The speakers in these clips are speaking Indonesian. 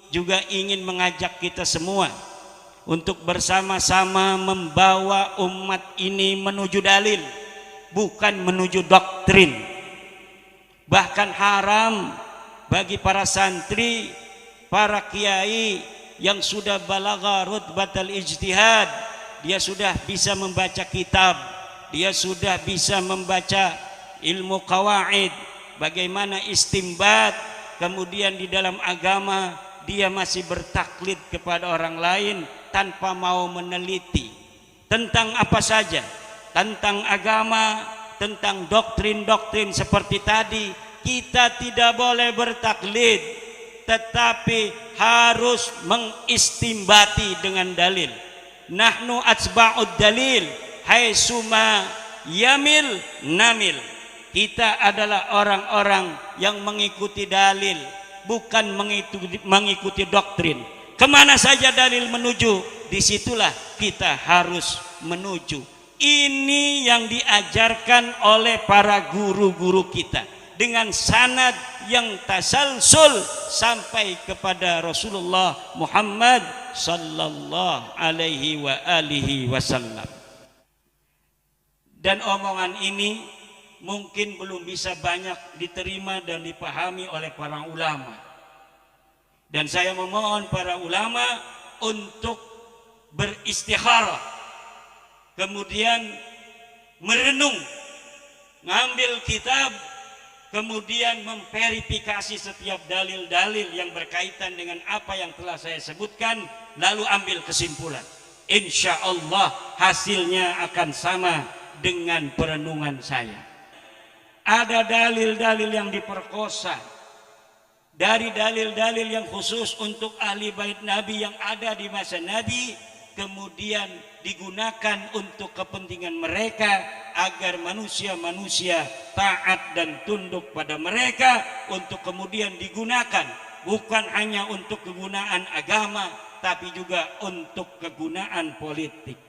juga ingin mengajak kita semua untuk bersama-sama membawa umat ini menuju dalil, bukan menuju doktrin. Bahkan haram bagi para santri, para kiai yang sudah balagha rutbatal ijtihad, dia sudah bisa membaca kitab, dia sudah bisa membaca ilmu qawaid, bagaimana istimbat, kemudian di dalam agama dia masih bertaklid kepada orang lain tanpa mau meneliti tentang apa saja, tentang agama, tentang doktrin-doktrin seperti tadi. Kita tidak boleh bertaklid, tetapi harus mengistimbati dengan dalil. Nahnu atsba'ud dalil haitsuma yamil namil. Kita adalah orang-orang yang mengikuti dalil, bukan mengikuti doktrin. Kemana saja dalil menuju, disitulah kita harus menuju. Ini yang diajarkan oleh para guru-guru kita dengan sanad yang tasalsul sampai kepada Rasulullah Muhammad sallallahu alaihi wa alihi wasallam. Dan omongan ini mungkin belum bisa banyak diterima dan dipahami oleh para ulama. Dan saya memohon para ulama untuk beristikharah, kemudian merenung, ngambil kitab, kemudian memverifikasi setiap dalil-dalil yang berkaitan dengan apa yang telah saya sebutkan, lalu ambil kesimpulan. Insya Allah hasilnya akan sama dengan perenungan saya. Ada dalil-dalil yang diperkosa, dari dalil-dalil yang khusus untuk ahli bait Nabi yang ada di masa Nabi, kemudian digunakan untuk kepentingan mereka agar manusia-manusia taat dan tunduk pada mereka, untuk kemudian digunakan bukan hanya untuk kegunaan agama tapi juga untuk kegunaan politik.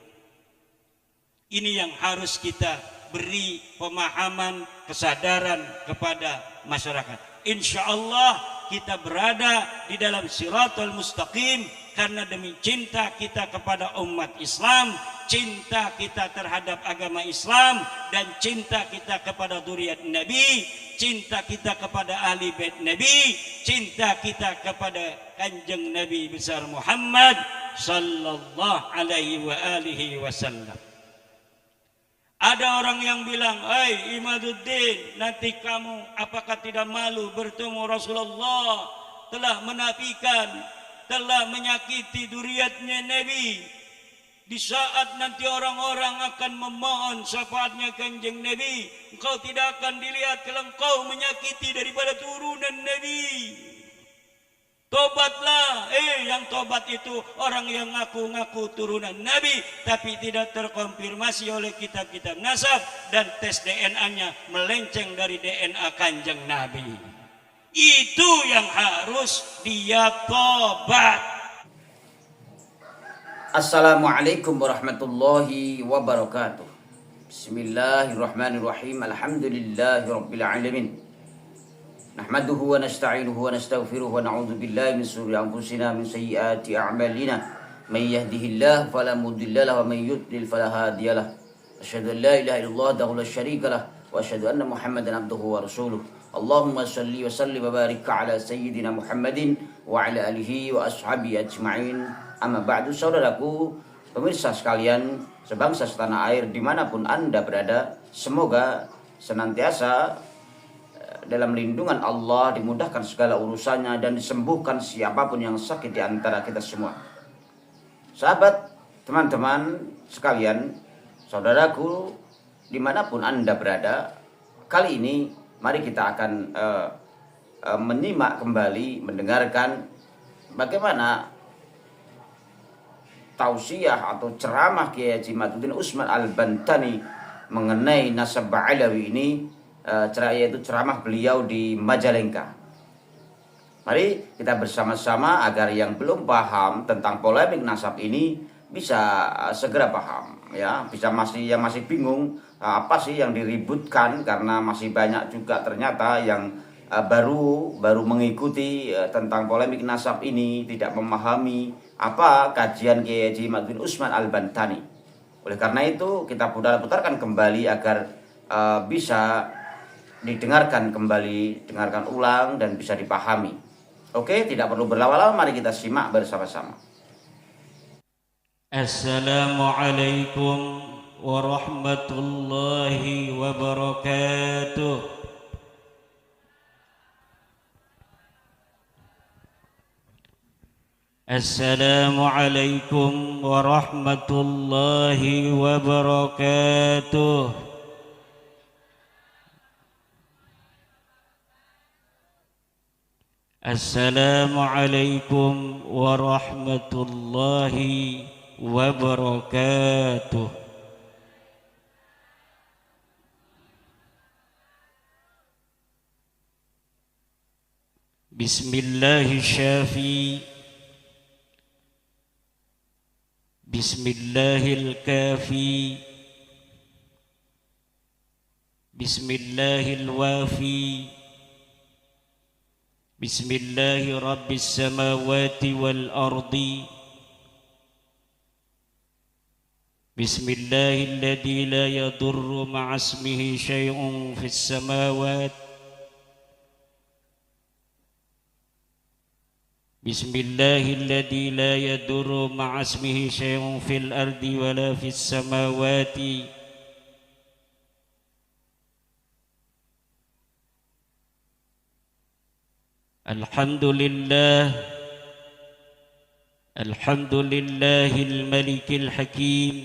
Ini yang harus kita beri pemahaman, kesadaran kepada masyarakat. Insya Allah kita berada di dalam siratul mustaqim karena demi cinta kita kepada umat Islam, cinta kita terhadap agama Islam, dan cinta kita kepada dzurriyyat Nabi, cinta kita kepada ahli bait Nabi, cinta kita kepada kanjeng Nabi besar Muhammad sallallahu alaihi wa alihi wasallam. Ada orang yang bilang, "Hai Imaduddin, nanti kamu apakah tidak malu bertemu Rasulullah, telah menafikan, telah menyakiti dzurriyyatnya Nabi. Di saat nanti orang-orang akan memohon syafaatnya kanjeng Nabi, engkau tidak akan dilihat kalau engkau menyakiti daripada turunan Nabi. Tobatlah." Yang tobat itu orang yang ngaku-ngaku turunan Nabi tapi tidak terkonfirmasi oleh kitab-kitab nasab dan tes DNA-nya melenceng dari DNA kanjeng Nabi. Itu yang harus dia tobat. Assalamualaikum warahmatullahi wabarakatuh. Bismillahirrahmanirrahim. Alhamdulillahirabbil alamin. Nahmaduhu wa nasta'inuhu wa nastaghfiruhu wa na'udzu billahi min shururi anfusina min sayyiati a'malina. May yahdihillahu fala mudilla lahu wa may yudlil fala hadiyalah. Asyhadu an la ilaha illallah wahdahu la syarika lah wa asyhadu anna Muhammadan abduhu wa rasuluh. Allahumma shalli wa sallim wa barik ala sayyidina Muhammadin wa ala alihi wa ashabihi ajma'in. Amma ba'du. Saudaraku, pemirsa sekalian, sebangsa setanah air dimanapun Anda berada, semoga senantiasa dalam lindungan Allah, dimudahkan segala urusannya dan disembuhkan siapapun yang sakit di antara kita semua. Sahabat, teman-teman sekalian, saudaraku, dimanapun Anda berada, kali ini mari kita akan menyimak kembali, mendengarkan bagaimana tausiah atau ceramah Kiai Haji Imaduddin Utsman Al-Bantani mengenai nasab Alawi ini, yaitu ceramah beliau di Majalengka. Mari kita bersama-sama agar yang belum paham tentang polemik nasab ini bisa segera paham, ya. Yang masih bingung apa sih yang diributkan, karena masih banyak juga ternyata yang baru mengikuti tentang polemik nasab ini, tidak memahami apa kajian Kiai Haji Ahmad bin Usman Al-Bantani. Oleh karena itu kita putarkan kembali agar bisa didengarkan kembali, dengarkan ulang dan bisa dipahami. Oke, tidak perlu berlama-lama, mari kita simak bersama-sama. Assalamualaikum warahmatullahi wabarakatuh. Assalamualaikum warahmatullahi wabarakatuh. Assalamualaikum warahmatullahi wabarakatuh. Bismillahirrahmanirrahim. Bismillahil kafi, Bismillahil wafi, Bismillahi rabbis samawati wal ardi, Bismillahilladzi la yadurru ma'asmihi syai'un fis samawati, Bismillahilladzi la yadurru ma'asmihi syai'un fil ardi wala fis samawati. Alhamdulillah, alhamdulillahil malikil hakim,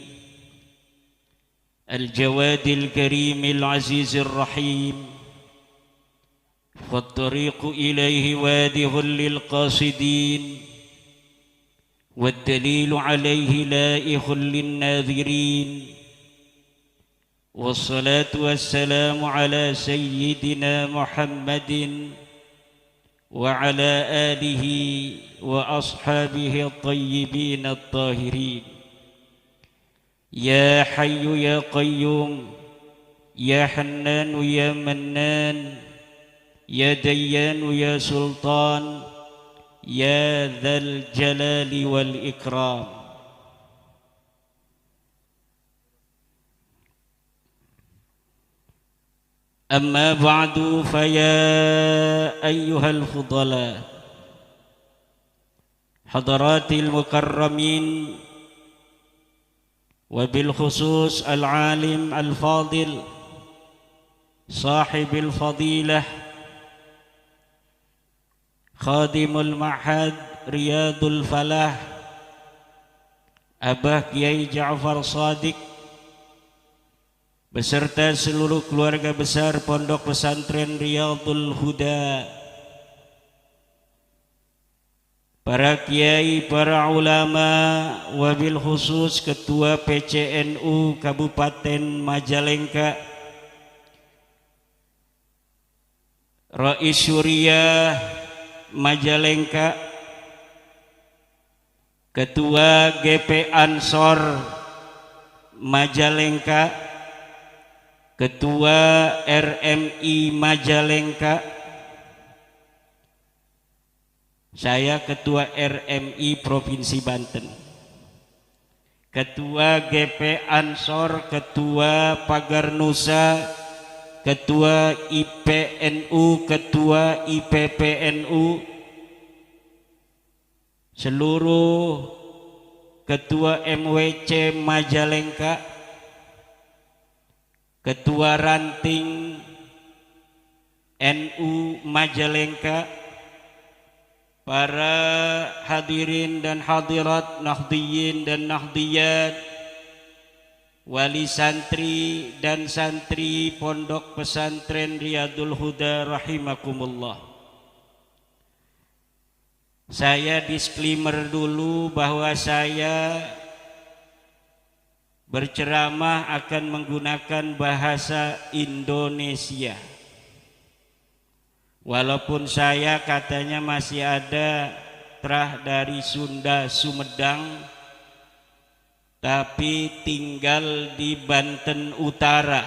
al-jawadil karimil azizir rahim. والطريق إليه واضح للقاصدين والدليل عليه لائح للناذرين والصلاة والسلام على سيدنا محمد وعلى آله وأصحابه الطيبين الطاهرين. يا حي يا قيوم يا حنان يا منان يا ديان يا سلطان يا ذا الجلال والإكرام. أما بعد فيا أيها الفضلاء حضرات المكرمين وبالخصوص العالم الفاضل صاحب الفضيلة خادم المعهد رياض الفلاح Abah Kiai Ja'far Shadiq beserta seluruh keluarga besar Pondok Pesantren Riyadul Huda, para kiai, para ulama, wabil khusus Ketua PCNU Kabupaten Majalengka, Rais Syuriah Majalengka, Ketua GP Ansor Majalengka, Ketua RMI Majalengka, saya Ketua RMI Provinsi Banten, Ketua GP Ansor, Ketua Pagar Nusa, Ketua IPNU, Ketua IPPNU, seluruh Ketua MWC Majalengka, Ketua Ranting NU Majalengka, para hadirin dan hadirat, Nahdliyin dan Nahdliyat, wali santri dan santri Pondok Pesantren Riyadul Huda rahimakumullah. Saya disclaimer dulu bahwa saya berceramah akan menggunakan bahasa Indonesia. Walaupun saya katanya masih ada terah dari Sunda Sumedang, tapi tinggal di Banten Utara.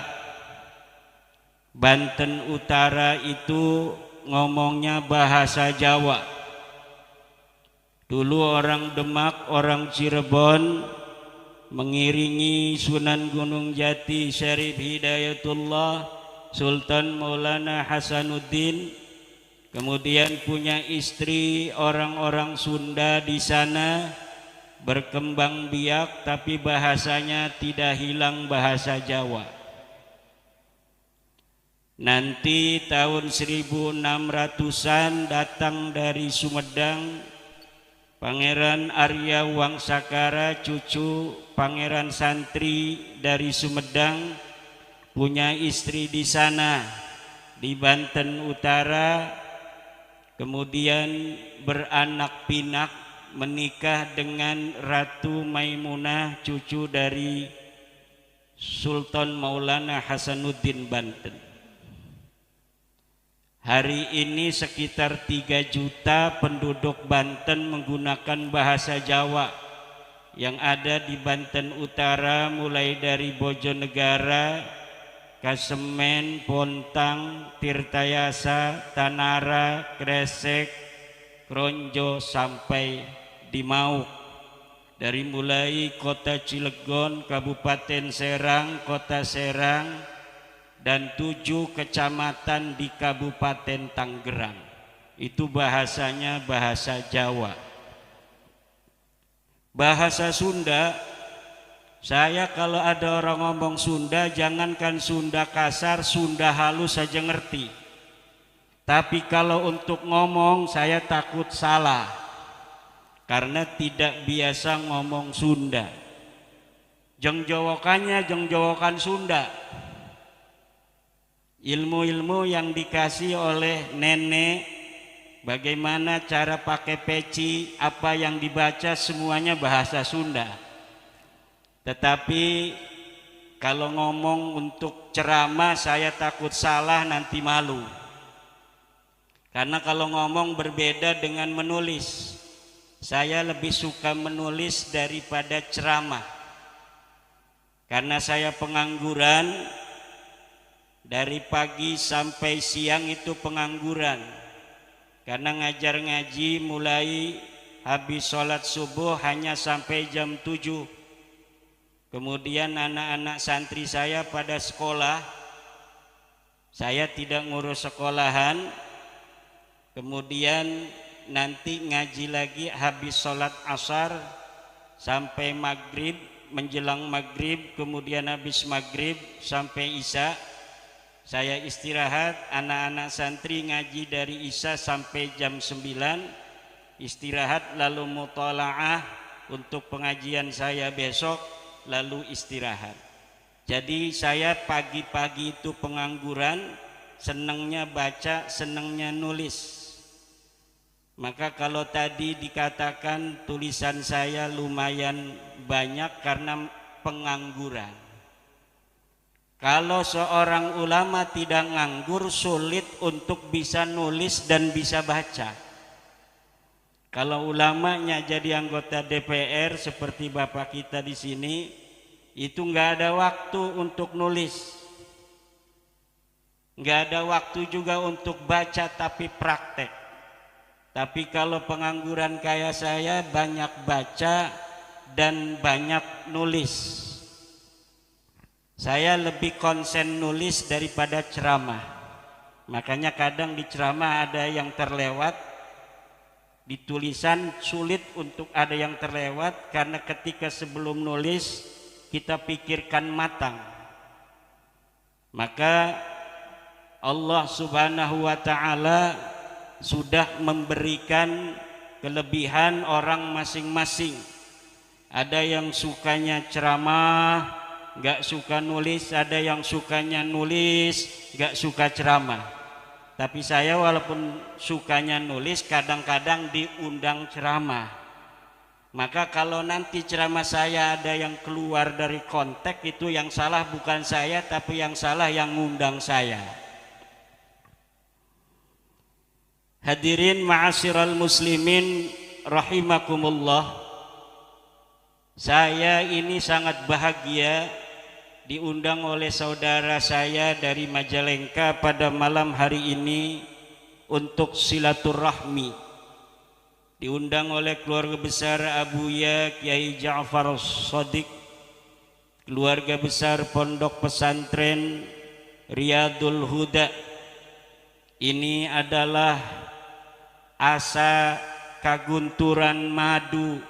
Banten Utara itu ngomongnya bahasa Jawa. Dulu orang Demak, orang Cirebon mengiringi Sunan Gunung Jati Syarif Hidayatullah Sultan Maulana Hasanuddin, kemudian punya istri orang-orang Sunda di sana, berkembang biak tapi bahasanya tidak hilang bahasa Jawa. Nanti tahun 1600-an datang dari Sumedang Pangeran Arya Wangsakara, cucu Pangeran Santri dari Sumedang, punya istri di sana di Banten Utara, kemudian beranak pinak, menikah dengan Ratu Maimunah, cucu dari Sultan Maulana Hasanuddin Banten. Hari ini sekitar 3 juta penduduk Banten menggunakan bahasa Jawa yang ada di Banten Utara, mulai dari Bojonegara, Kasemen, Bontang, Tirtayasa, Tanara, Kresek, Kronjo sampai di Mauk. Dari mulai kota Cilegon, Kabupaten Serang, kota Serang, dan 7 kecamatan di Kabupaten Tangerang. Itu bahasanya bahasa Jawa. Bahasa Sunda, saya kalau ada orang ngomong Sunda, jangankan Sunda kasar, Sunda halus saja ngerti. Tapi kalau untuk ngomong saya takut salah, karena tidak biasa ngomong Sunda. Jengjowokannya jengjowokan Sunda. Ilmu-ilmu yang dikasih oleh nenek, bagaimana cara pakai peci, apa yang dibaca, semuanya bahasa Sunda. Tetapi kalau ngomong untuk ceramah saya takut salah, nanti malu. Karena kalau ngomong berbeda dengan menulis. Saya lebih suka menulis daripada ceramah. Karena saya pengangguran, dari pagi sampai siang itu pengangguran. Karena ngajar ngaji mulai habis sholat subuh hanya sampai jam 7. Kemudian anak-anak santri saya pada sekolah, saya tidak ngurus sekolahan. Kemudian nanti ngaji lagi habis sholat asar sampai maghrib, menjelang maghrib, kemudian habis maghrib sampai isya. Saya istirahat, anak-anak santri ngaji dari isya sampai jam 9, istirahat lalu mutalaah untuk pengajian saya besok, lalu istirahat. Jadi saya pagi-pagi itu pengangguran, senangnya baca, senangnya nulis. Maka kalau tadi dikatakan tulisan saya lumayan banyak karena pengangguran. Kalau seorang ulama tidak nganggur, sulit untuk bisa nulis dan bisa baca. Kalau ulamanya jadi anggota DPR seperti bapak kita di sini, itu nggak ada waktu untuk nulis, nggak ada waktu juga untuk baca tapi praktek. Tapi kalau pengangguran kayak saya, banyak baca dan banyak nulis. Saya lebih konsen nulis daripada ceramah. Makanya kadang di ceramah ada yang terlewat, di tulisan sulit untuk ada yang terlewat, karena ketika sebelum nulis kita pikirkan matang. Maka Allah Subhanahu wa ta'ala sudah memberikan kelebihan orang masing-masing. Ada yang sukanya ceramah, gak suka nulis, ada yang sukanya nulis, gak suka ceramah. Tapi saya walaupun sukanya nulis, kadang-kadang diundang ceramah. Maka kalau nanti ceramah saya ada yang keluar dari konteks, itu yang salah bukan saya, tapi yang salah yang ngundang saya. Hadirin ma'asyiral muslimin rahimakumullah. Saya ini sangat bahagia diundang oleh saudara saya dari Majalengka pada malam hari ini untuk silaturahmi. Diundang oleh keluarga besar Abuya Kiai Ja'far Shadiq, keluarga besar Pondok Pesantren Riyadul Huda. Ini adalah asa kagunturan madu,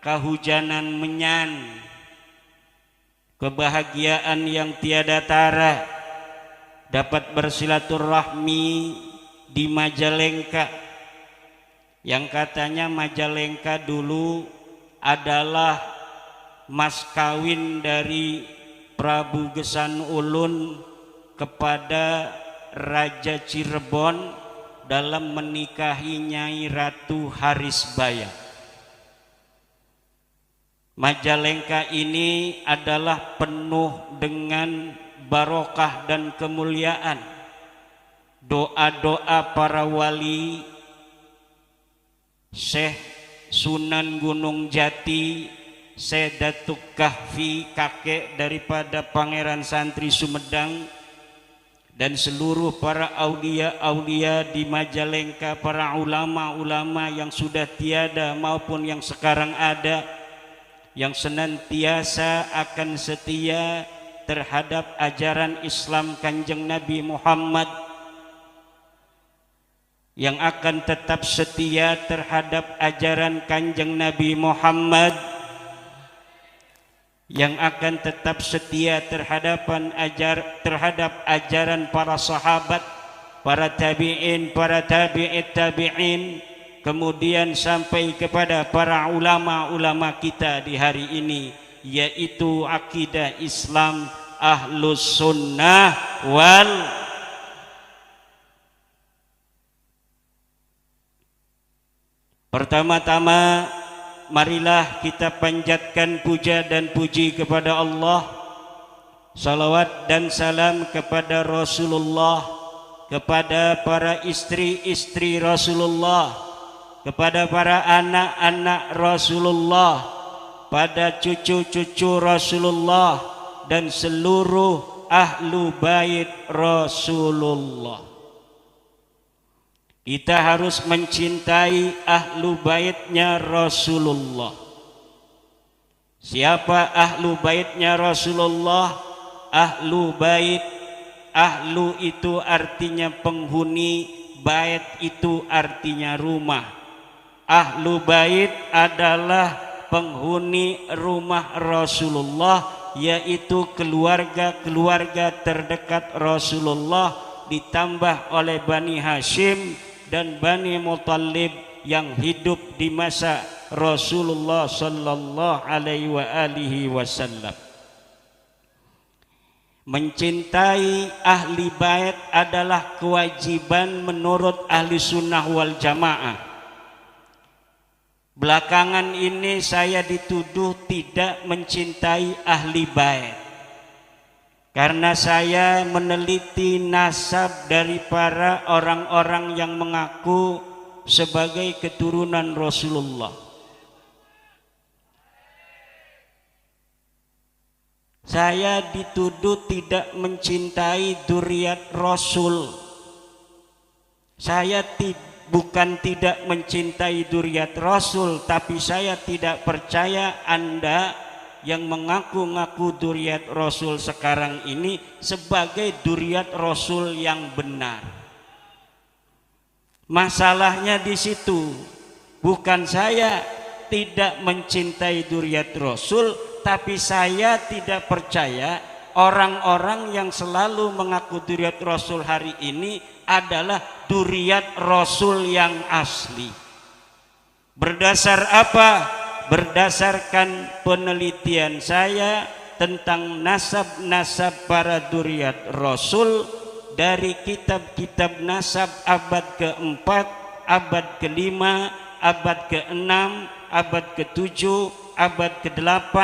kahujanan menyan, kebahagiaan yang tiada tara dapat bersilaturahmi di Majalengka, yang katanya Majalengka dulu adalah mas kawin dari Prabu Gesan Ulun kepada Raja Cirebon dalam menikahi Nyai Ratu Harisbaya. Majalengka ini adalah penuh dengan barokah dan kemuliaan. Doa-doa para wali, Syekh Sunan Gunung Jati, Syekh Datuk Kahfi, kakek daripada Pangeran Santri Sumedang, dan seluruh para aulia-aulia di Majalengka, para ulama-ulama yang sudah tiada maupun yang sekarang ada, yang senantiasa akan setia terhadap ajaran Islam Kanjeng Nabi Muhammad, yang akan tetap setia terhadap ajaran Kanjeng Nabi Muhammad, yang akan tetap setia terhadap ajaran para sahabat, para tabi'in, para tabi'it tabi'in, kemudian sampai kepada para ulama-ulama kita di hari ini, yaitu akidah Islam Ahlus Sunnah wal. Pertama-tama, marilah kita panjatkan puja dan puji kepada Allah, salawat dan salam kepada Rasulullah, kepada para istri-istri Rasulullah, kepada para anak-anak Rasulullah, pada cucu-cucu Rasulullah, dan seluruh ahlu bait Rasulullah. Kita harus mencintai ahlu baitnya Rasulullah. Siapa ahlu baitnya Rasulullah? Ahlu bait, ahlu itu artinya penghuni, bait itu artinya rumah. Ahlu bait adalah penghuni rumah Rasulullah, yaitu keluarga-keluarga terdekat Rasulullah, ditambah oleh Bani Hashim dan Bani Muttalib yang hidup di masa Rasulullah sallallahu alaihi wasallam. Mencintai ahli bait adalah kewajiban menurut ahli sunnah wal jamaah. Belakangan ini saya dituduh tidak mencintai ahli bait, karena saya meneliti nasab dari para orang-orang yang mengaku sebagai keturunan Rasulullah. Saya dituduh tidak mencintai dzurriyyat Rasul. Saya bukan tidak mencintai dzurriyyat Rasul, tapi saya tidak percaya Anda yang mengaku-ngaku dzurriyyat Rasul sekarang ini sebagai dzurriyyat Rasul yang benar. Masalahnya di situ, bukan saya tidak mencintai dzurriyyat Rasul, tapi saya tidak percaya orang-orang yang selalu mengaku dzurriyyat Rasul hari ini adalah dzurriyyat Rasul yang asli. Berdasar apa? Berdasarkan penelitian saya tentang nasab-nasab para dzurriyyat Rasul dari kitab-kitab nasab abad keempat, abad kelima, abad keenam, abad ketujuh, abad ke-8,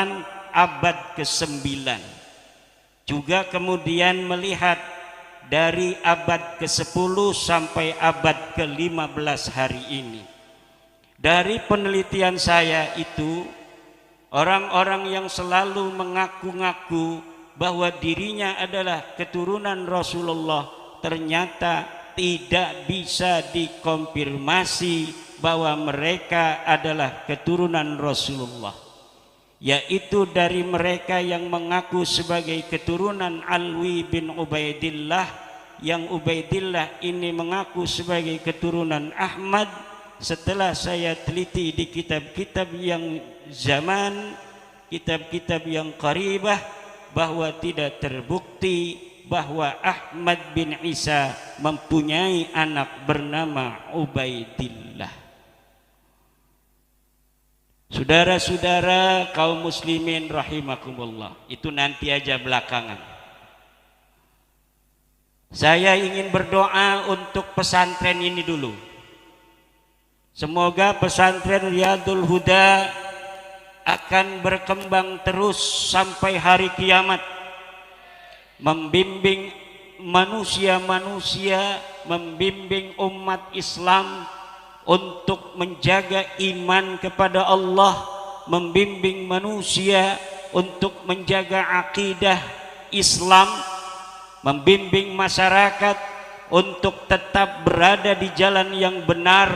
abad ke-9. Juga kemudian melihat dari abad ke-10 sampai abad ke-15 hari ini. Dari penelitian saya itu, orang-orang yang selalu mengaku-ngaku bahwa dirinya adalah keturunan Rasulullah ternyata tidak bisa dikonfirmasi bahwa mereka adalah keturunan Rasulullah, yaitu dari mereka yang mengaku sebagai keturunan Alwi bin Ubaidillah, yang Ubaidillah ini mengaku sebagai keturunan Ahmad. Setelah saya teliti di kitab-kitab yang zaman, kitab-kitab yang qaribah, bahwa tidak terbukti bahwa Ahmad bin Isa mempunyai anak bernama Ubaidillah. Saudara-saudara kaum muslimin rahimakumullah, itu nanti aja belakangan. Saya ingin berdoa untuk pesantren ini dulu. Semoga pesantren Riyadul Huda akan berkembang terus sampai hari kiamat, membimbing manusia-manusia, membimbing umat Islam untuk menjaga iman kepada Allah, membimbing manusia untuk menjaga akidah Islam, membimbing masyarakat untuk tetap berada di jalan yang benar,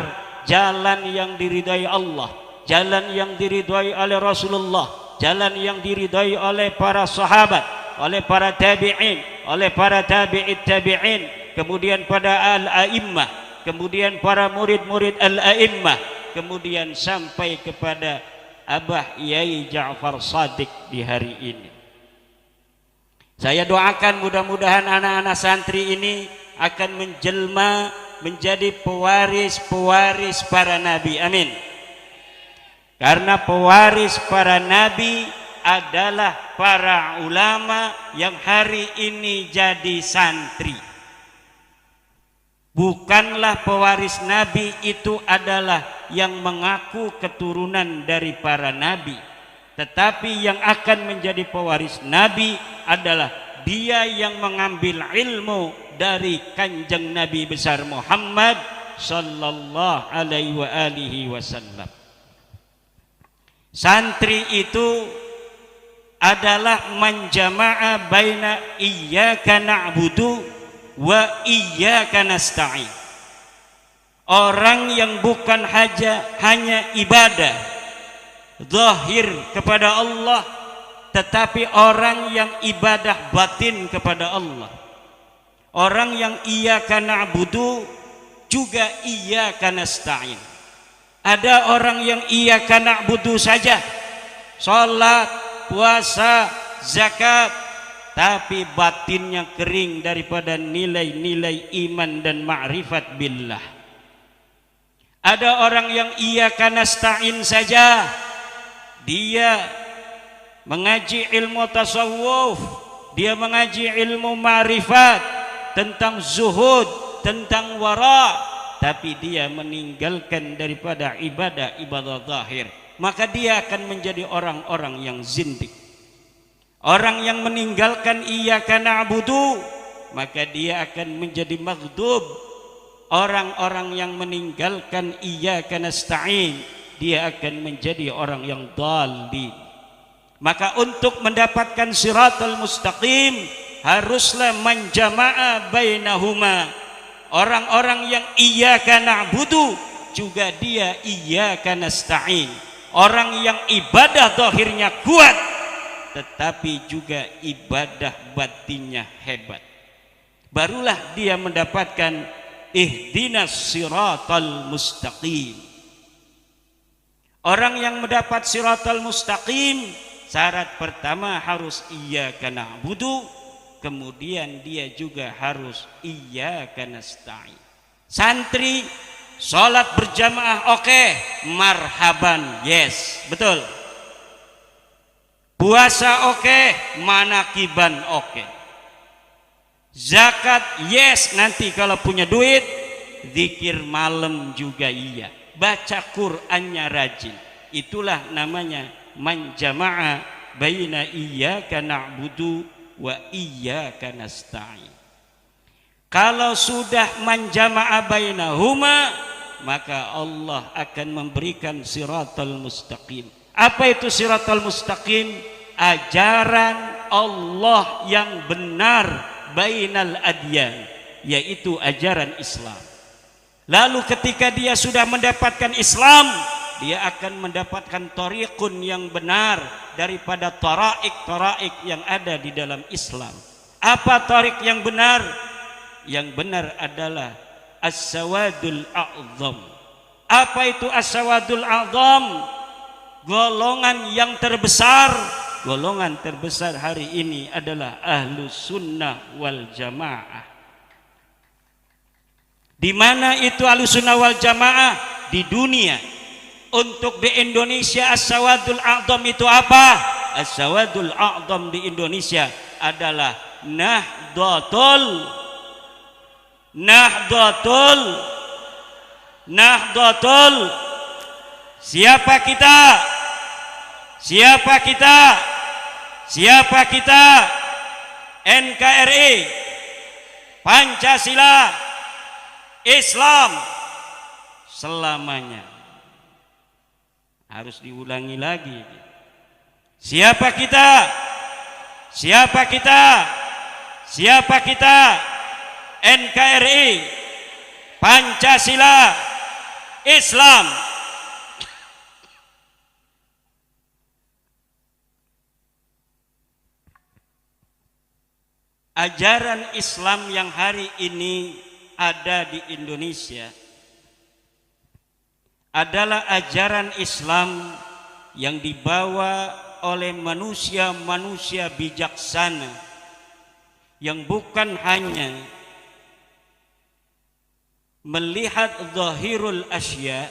jalan yang diridhai Allah, jalan yang diridhai oleh Rasulullah, jalan yang diridhai oleh para sahabat, oleh para tabi'in, oleh para tabi'it tabi'in, kemudian pada al-a'immah, kemudian para murid-murid al-a'immah, kemudian sampai kepada Abah Yai Ja'far Shadiq di hari ini. Saya doakan mudah-mudahan anak-anak santri ini akan menjelma menjadi pewaris-pewaris para nabi. Amin. Karena pewaris para nabi adalah para ulama yang hari ini jadi santri. Bukanlah pewaris nabi itu adalah yang mengaku keturunan dari para nabi, tetapi yang akan menjadi pewaris nabi adalah dia yang mengambil ilmu dari kanjeng Nabi besar Muhammad sallallahu alaihi wasallam. Santri itu adalah menjama'a baina iyyaka na'budu wa iyyaka nasta'in. Orang yang bukan hanya ibadah zahir kepada Allah, tetapi orang yang ibadah batin kepada Allah. Orang yang iyyaka na'budu juga iyyaka nasta'in. Ada orang yang iyyaka na'budu saja, salat, puasa, zakat, tapi batinnya kering daripada nilai-nilai iman dan ma'rifat billah. Ada orang yang iyyaka nasta'in saja, dia mengaji ilmu tasawuf, dia mengaji ilmu ma'rifat tentang zuhud, tentang wara, tapi dia meninggalkan daripada ibadah zahir, maka dia akan menjadi orang-orang yang zindik. Orang yang meninggalkan iyyaka na'budu, maka dia akan menjadi maghdub. Orang-orang yang meninggalkan iyyaka nasta'in, dia akan menjadi orang yang dhalin. Maka untuk mendapatkan siratal mustaqim haruslah menjama'a bainahuma. Orang-orang yang iyyaka na'budu juga dia iyyaka nasta'in. Orang yang ibadah zahirnya kuat tetapi juga ibadah batinnya hebat, barulah dia mendapatkan ihdinas siratal mustaqim. Orang yang mendapat siratal mustaqim, syarat pertama harus iyyaka na'budu, kemudian dia juga harus iyyaka nasta'in. Santri salat berjamaah oke, marhaban, yes, betul. Puasa oke, manakiban oke. Zakat yes, nanti kalau punya duit. Zikir malam juga iya. Baca Qur'annya rajin. Itulah namanya manjama'a baina iyyaka na'budu wa iyyaka nasta'in. Kalau sudah manjama'a bainahuma, maka Allah akan memberikan siratal mustaqim. Apa itu siratal mustaqim? Ajaran Allah yang benar bainal adyan, yaitu ajaran Islam. Lalu ketika dia sudah mendapatkan Islam, dia akan mendapatkan thariqun yang benar daripada taraik yang ada di dalam Islam. Apa thariq yang benar? Yang benar adalah as-sawadul a'zam. Apa itu as-sawadul a'zam? Golongan yang terbesar. Golongan terbesar hari ini adalah Ahlus Sunnah wal Jamaah. Di mana itu Ahlus Sunnah wal Jamaah? Di dunia. Untuk di Indonesia as-sawadul a'zam itu apa? As-sawadul a'zam di Indonesia adalah Nahdlatul. Siapa kita? NKRI, Pancasila, Islam selamanya. Harus diulangi lagi. Siapa kita? NKRI, Pancasila, Islam. Ajaran Islam yang hari ini ada di Indonesia adalah ajaran Islam yang dibawa oleh manusia-manusia bijaksana yang bukan hanya melihat zahirul asya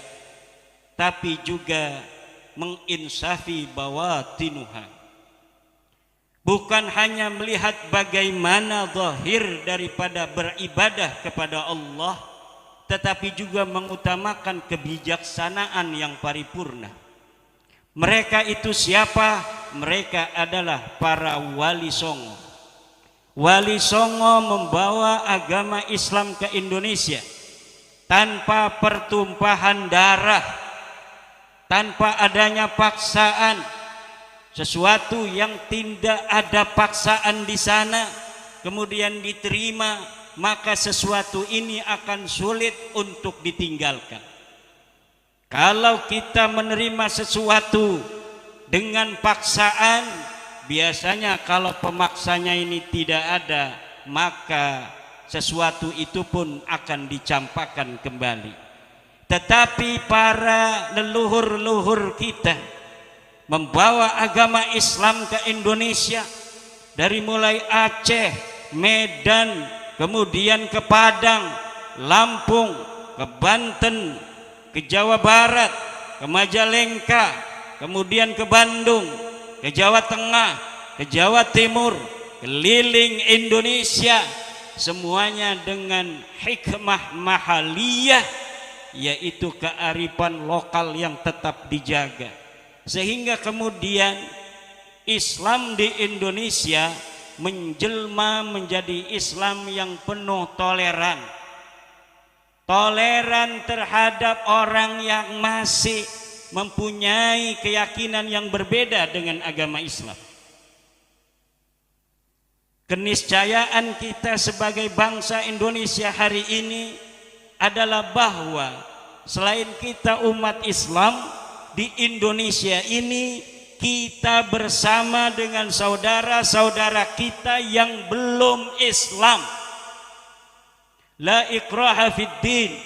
tapi juga menginsafi bawatinuha. Bukan hanya melihat bagaimana zahir daripada beribadah kepada Allah, tetapi juga mengutamakan kebijaksanaan yang paripurna. Mereka itu siapa? Mereka adalah para wali songo. Wali songo membawa agama Islam ke Indonesia tanpa pertumpahan darah, tanpa adanya paksaan. Sesuatu yang tidak ada paksaan di sana kemudian diterima, maka sesuatu ini akan sulit untuk ditinggalkan. Kalau kita menerima sesuatu dengan paksaan, biasanya kalau pemaksanya ini tidak ada, maka sesuatu itu pun akan dicampakkan kembali. Tetapi para leluhur-leluhur kita membawa agama Islam ke Indonesia dari mulai Aceh, Medan, kemudian ke Padang, Lampung, ke Banten, ke Jawa Barat, ke Majalengka, kemudian ke Bandung, ke Jawa Tengah, ke Jawa Timur, keliling Indonesia, semuanya dengan hikmah mahaliyah, yaitu kearifan lokal yang tetap dijaga. Sehingga kemudian Islam di Indonesia menjelma menjadi Islam yang penuh toleran. Toleran terhadap orang yang masih mempunyai keyakinan yang berbeda dengan agama Islam. Keniscayaan kita sebagai bangsa Indonesia hari ini adalah bahwa selain kita umat Islam, di Indonesia ini kita bersama dengan saudara-saudara kita yang belum Islam. La ikraha fid din.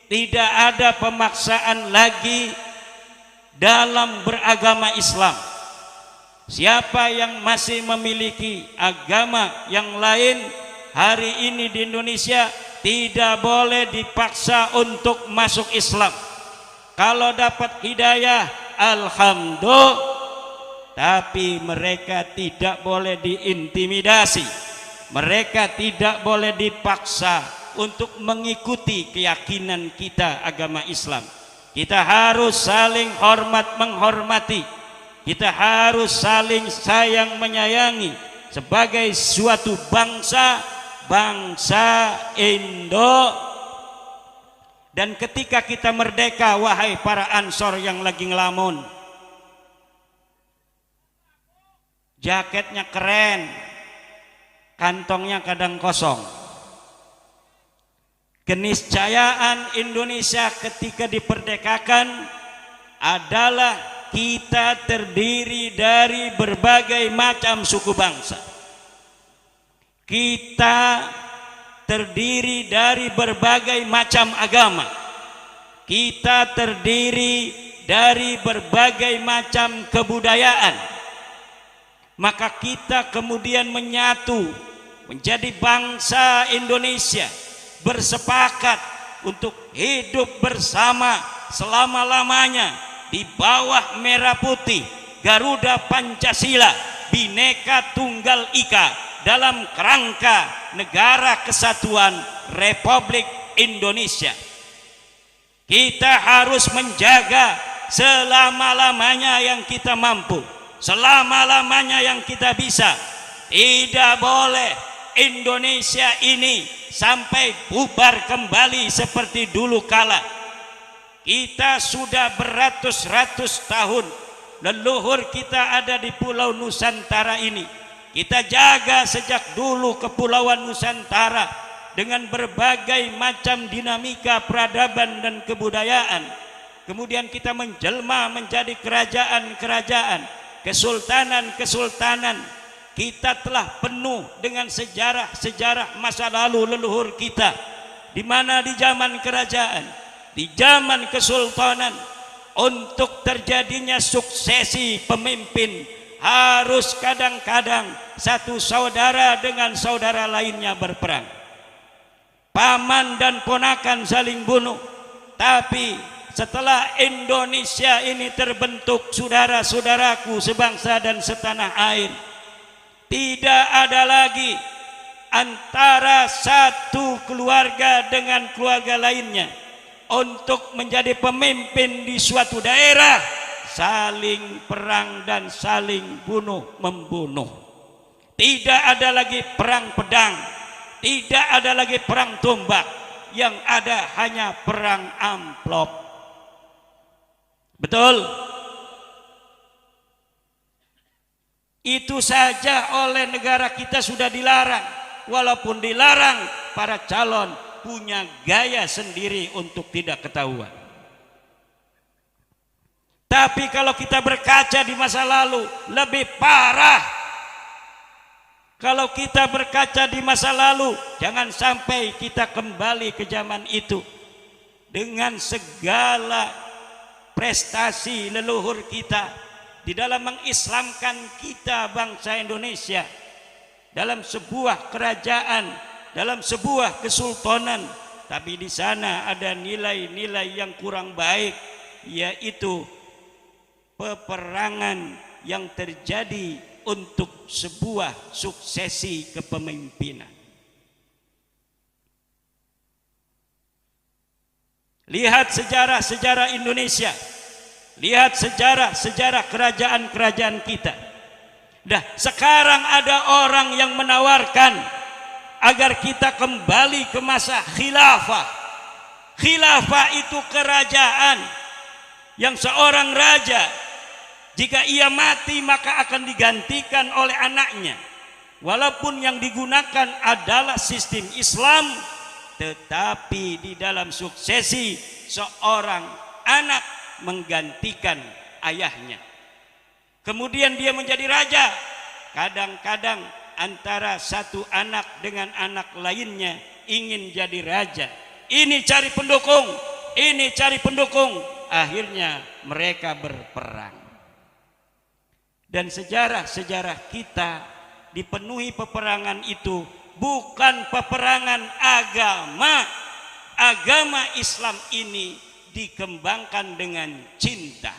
Tidak ada pemaksaan lagi dalam beragama Islam. Siapa yang masih memiliki agama yang lain hari ini di Indonesia tidak boleh dipaksa untuk masuk Islam. Kalau dapat hidayah, alhamdulillah, tapi mereka tidak boleh diintimidasi, mereka tidak boleh dipaksa untuk mengikuti keyakinan kita agama Islam. Kita harus saling hormat menghormati, kita harus saling sayang menyayangi sebagai suatu bangsa Indo. Dan ketika kita merdeka, wahai para ansor yang lagi ngelamun, jaketnya keren, kantongnya kadang kosong. Keniscayaan Indonesia ketika diperdekakan adalah kita terdiri dari berbagai macam suku bangsa. Kita terdiri dari berbagai macam agama. Kita terdiri dari berbagai macam kebudayaan. Maka kita kemudian menyatu menjadi bangsa Indonesia, bersepakat untuk hidup bersama selama-lamanya di bawah merah putih Garuda Pancasila Bhinneka Tunggal Ika dalam kerangka Negara Kesatuan Republik Indonesia. Kita harus menjaga selama-lamanya yang kita mampu, selama-lamanya yang kita bisa. Tidak boleh Indonesia ini sampai bubar kembali seperti dulu kala. Kita sudah beratus-ratus tahun leluhur kita ada di Pulau Nusantara ini. Kita jaga sejak dulu Kepulauan Nusantara dengan berbagai macam dinamika peradaban dan kebudayaan. Kemudian kita menjelma menjadi kerajaan-kerajaan, kesultanan-kesultanan. Kita telah penuh dengan sejarah-sejarah masa lalu leluhur kita, di mana di zaman kerajaan, di zaman kesultanan, untuk terjadinya suksesi pemimpin harus kadang-kadang satu saudara dengan saudara lainnya berperang. Paman dan ponakan saling bunuh. Tapi setelah Indonesia ini terbentuk, saudara-saudaraku sebangsa dan setanah air, tidak ada lagi antara satu keluarga dengan keluarga lainnya untuk menjadi pemimpin di suatu daerah saling perang dan saling bunuh-membunuh. Tidak ada lagi perang pedang, tidak ada lagi perang tombak, yang ada hanya perang amplop. Betul? Itu saja oleh negara kita sudah dilarang. Walaupun dilarang, para calon punya gaya sendiri untuk tidak ketahuan. Tapi kalau kita berkaca di masa lalu, lebih parah. Kalau kita berkaca di masa lalu, jangan sampai kita kembali ke zaman itu. Dengan segala prestasi leluhur kita di dalam mengislamkan kita bangsa Indonesia, dalam sebuah kerajaan, dalam sebuah kesultanan, tapi di sana ada nilai-nilai yang kurang baik, yaitu peperangan yang terjadi untuk sebuah suksesi kepemimpinan. Lihat sejarah-sejarah Indonesia. Lihat sejarah-sejarah kerajaan-kerajaan kita. Dah, sekarang ada orang yang menawarkan agar kita kembali ke masa khilafah. Khilafah itu kerajaan yang seorang raja, jika ia mati maka akan digantikan oleh anaknya. Walaupun yang digunakan adalah sistem Islam, tetapi di dalam suksesi seorang anak menggantikan ayahnya. Kemudian dia menjadi raja. Kadang-kadang antara satu anak dengan anak lainnya ingin jadi raja. Ini cari pendukung, ini cari pendukung. Akhirnya mereka berperang. Dan sejarah-sejarah kita dipenuhi peperangan itu bukan peperangan agama. Agama Islam ini dikembangkan dengan cinta.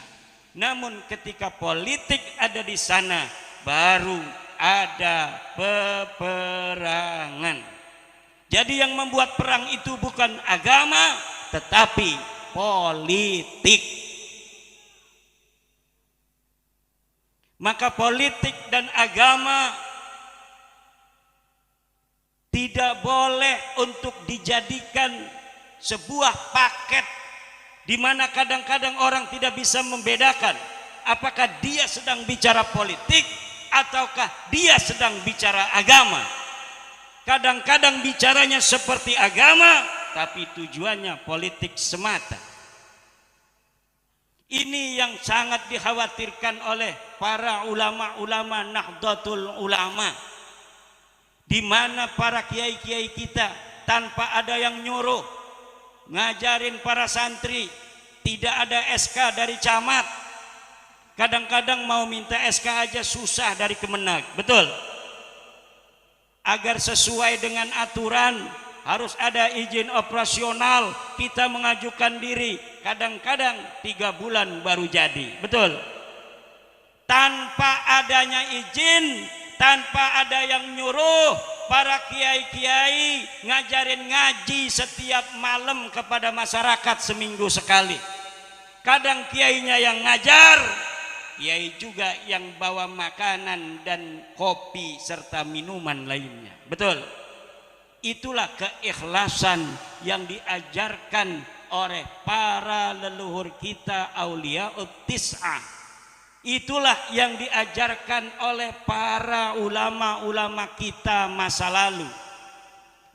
Namun ketika politik ada di sana, baru ada peperangan. Jadi yang membuat perang itu bukan agama, tetapi politik. Maka politik dan agama tidak boleh untuk dijadikan sebuah paket, di mana kadang-kadang orang tidak bisa membedakan apakah dia sedang bicara politik ataukah dia sedang bicara agama. Kadang-kadang bicaranya seperti agama, tapi tujuannya politik semata. Ini yang sangat dikhawatirkan oleh para ulama-ulama Nahdlatul Ulama, di mana para kiai-kiai kita tanpa ada yang nyuruh ngajarin para santri, tidak ada SK dari camat. Kadang-kadang mau minta SK aja susah dari Kemenag, betul? Agar sesuai dengan aturan harus ada izin operasional, kita mengajukan diri, kadang-kadang 3 bulan baru jadi, betul? Tanpa adanya izin, tanpa ada yang nyuruh, para kiai-kiai ngajarin ngaji setiap malam kepada masyarakat seminggu sekali. Kadang kiainya yang ngajar, kiai juga yang bawa makanan dan kopi serta minuman lainnya, betul? Itulah keikhlasan yang diajarkan oleh para leluhur kita Auliyaut Tis'ah. Itulah yang diajarkan oleh para ulama-ulama kita masa lalu.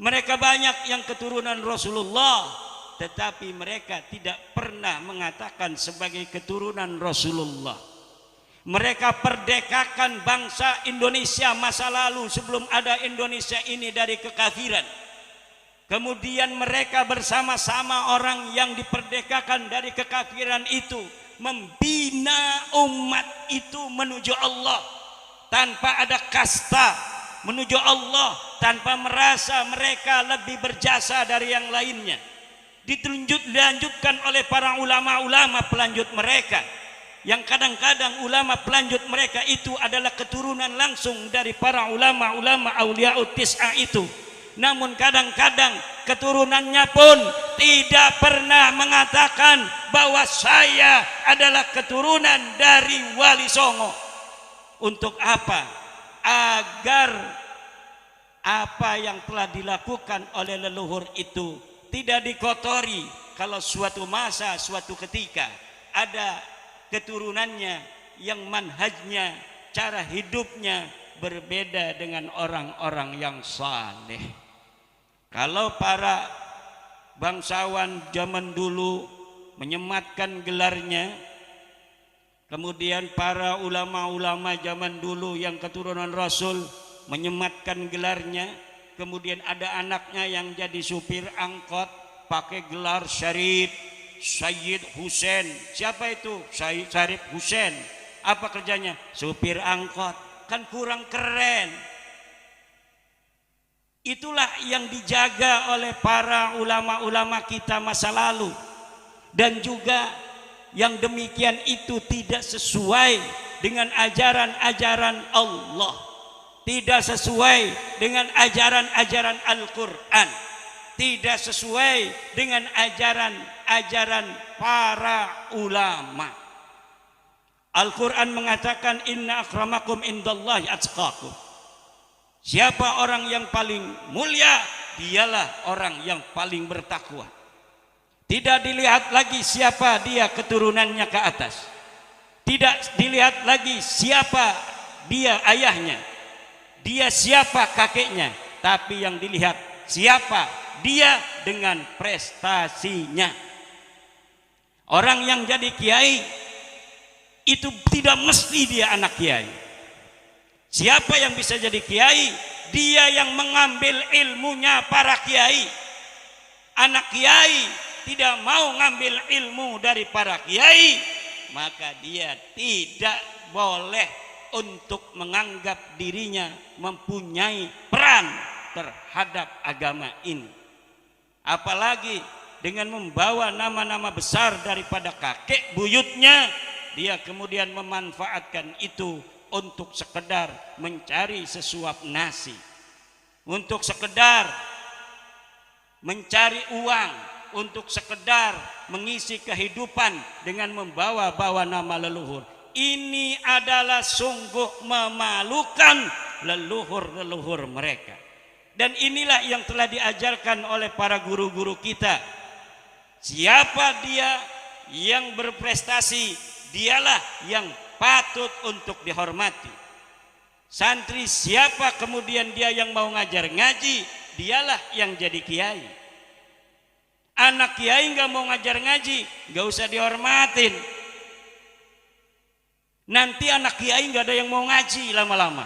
Mereka banyak yang keturunan Rasulullah, tetapi mereka tidak pernah mengatakan sebagai keturunan Rasulullah. Mereka perdekakan bangsa Indonesia masa lalu sebelum ada Indonesia ini dari kekafiran. Kemudian mereka bersama-sama orang yang diperdekakan dari kekafiran itu membina umat itu menuju Allah tanpa ada kasta, menuju Allah tanpa merasa mereka lebih berjasa dari yang lainnya. Dilanjutkan oleh para ulama-ulama pelanjut mereka, yang kadang-kadang ulama pelanjut mereka itu adalah keturunan langsung dari para ulama-ulama Auliyaut Tis'ah itu. Namun kadang-kadang keturunannya pun tidak pernah mengatakan bahwa saya adalah keturunan dari Wali Songo. Untuk apa? Agar apa yang telah dilakukan oleh leluhur itu tidak dikotori kalau suatu masa, suatu ketika ada keturunannya yang manhajnya, cara hidupnya berbeda dengan orang-orang yang saleh. Kalau para bangsawan zaman dulu menyematkan gelarnya, kemudian para ulama-ulama zaman dulu yang keturunan Rasul menyematkan gelarnya, kemudian ada anaknya yang jadi supir angkot pakai gelar Syarif Sayyid Husain. Siapa itu? Sayyid Syarif Husain. Apa kerjanya? Supir angkot. Kan kurang keren. Itulah yang dijaga oleh para ulama-ulama kita masa lalu. Dan juga yang demikian itu tidak sesuai dengan ajaran-ajaran Allah, tidak sesuai dengan ajaran-ajaran Al-Quran, tidak sesuai dengan ajaran para ulama. Al-Quran mengatakan inna akramakum indallahi atqakum. Siapa orang yang paling mulia, dialah orang yang paling bertakwa. Tidak dilihat lagi siapa dia keturunannya ke atas, tidak dilihat lagi siapa dia ayahnya, dia siapa kakeknya, tapi yang dilihat siapa dia dengan prestasinya. Orang yang jadi kiai itu tidak mesti dia anak kiai. Siapa yang bisa jadi kiai? Dia yang mengambil ilmunya para kiai. Anak kiai tidak mau ngambil ilmu dari para kiai, maka dia tidak boleh untuk menganggap dirinya mempunyai peran terhadap agama ini. Apalagi dengan membawa nama-nama besar daripada kakek buyutnya, dia kemudian memanfaatkan itu untuk sekedar mencari sesuap nasi, untuk sekedar mencari uang, untuk sekedar mengisi kehidupan dengan membawa-bawa nama leluhur. Ini adalah sungguh memalukan leluhur-leluhur mereka. Dan inilah yang telah diajarkan oleh para guru-guru kita. Siapa dia yang berprestasi, dialah yang patut untuk dihormati. Santri siapa kemudian dia yang mau ngajar ngaji, dialah yang jadi kiai. Anak kiai nggak mau ngajar ngaji, nggak usah dihormatin. Nanti anak kiai nggak ada yang mau ngaji lama-lama.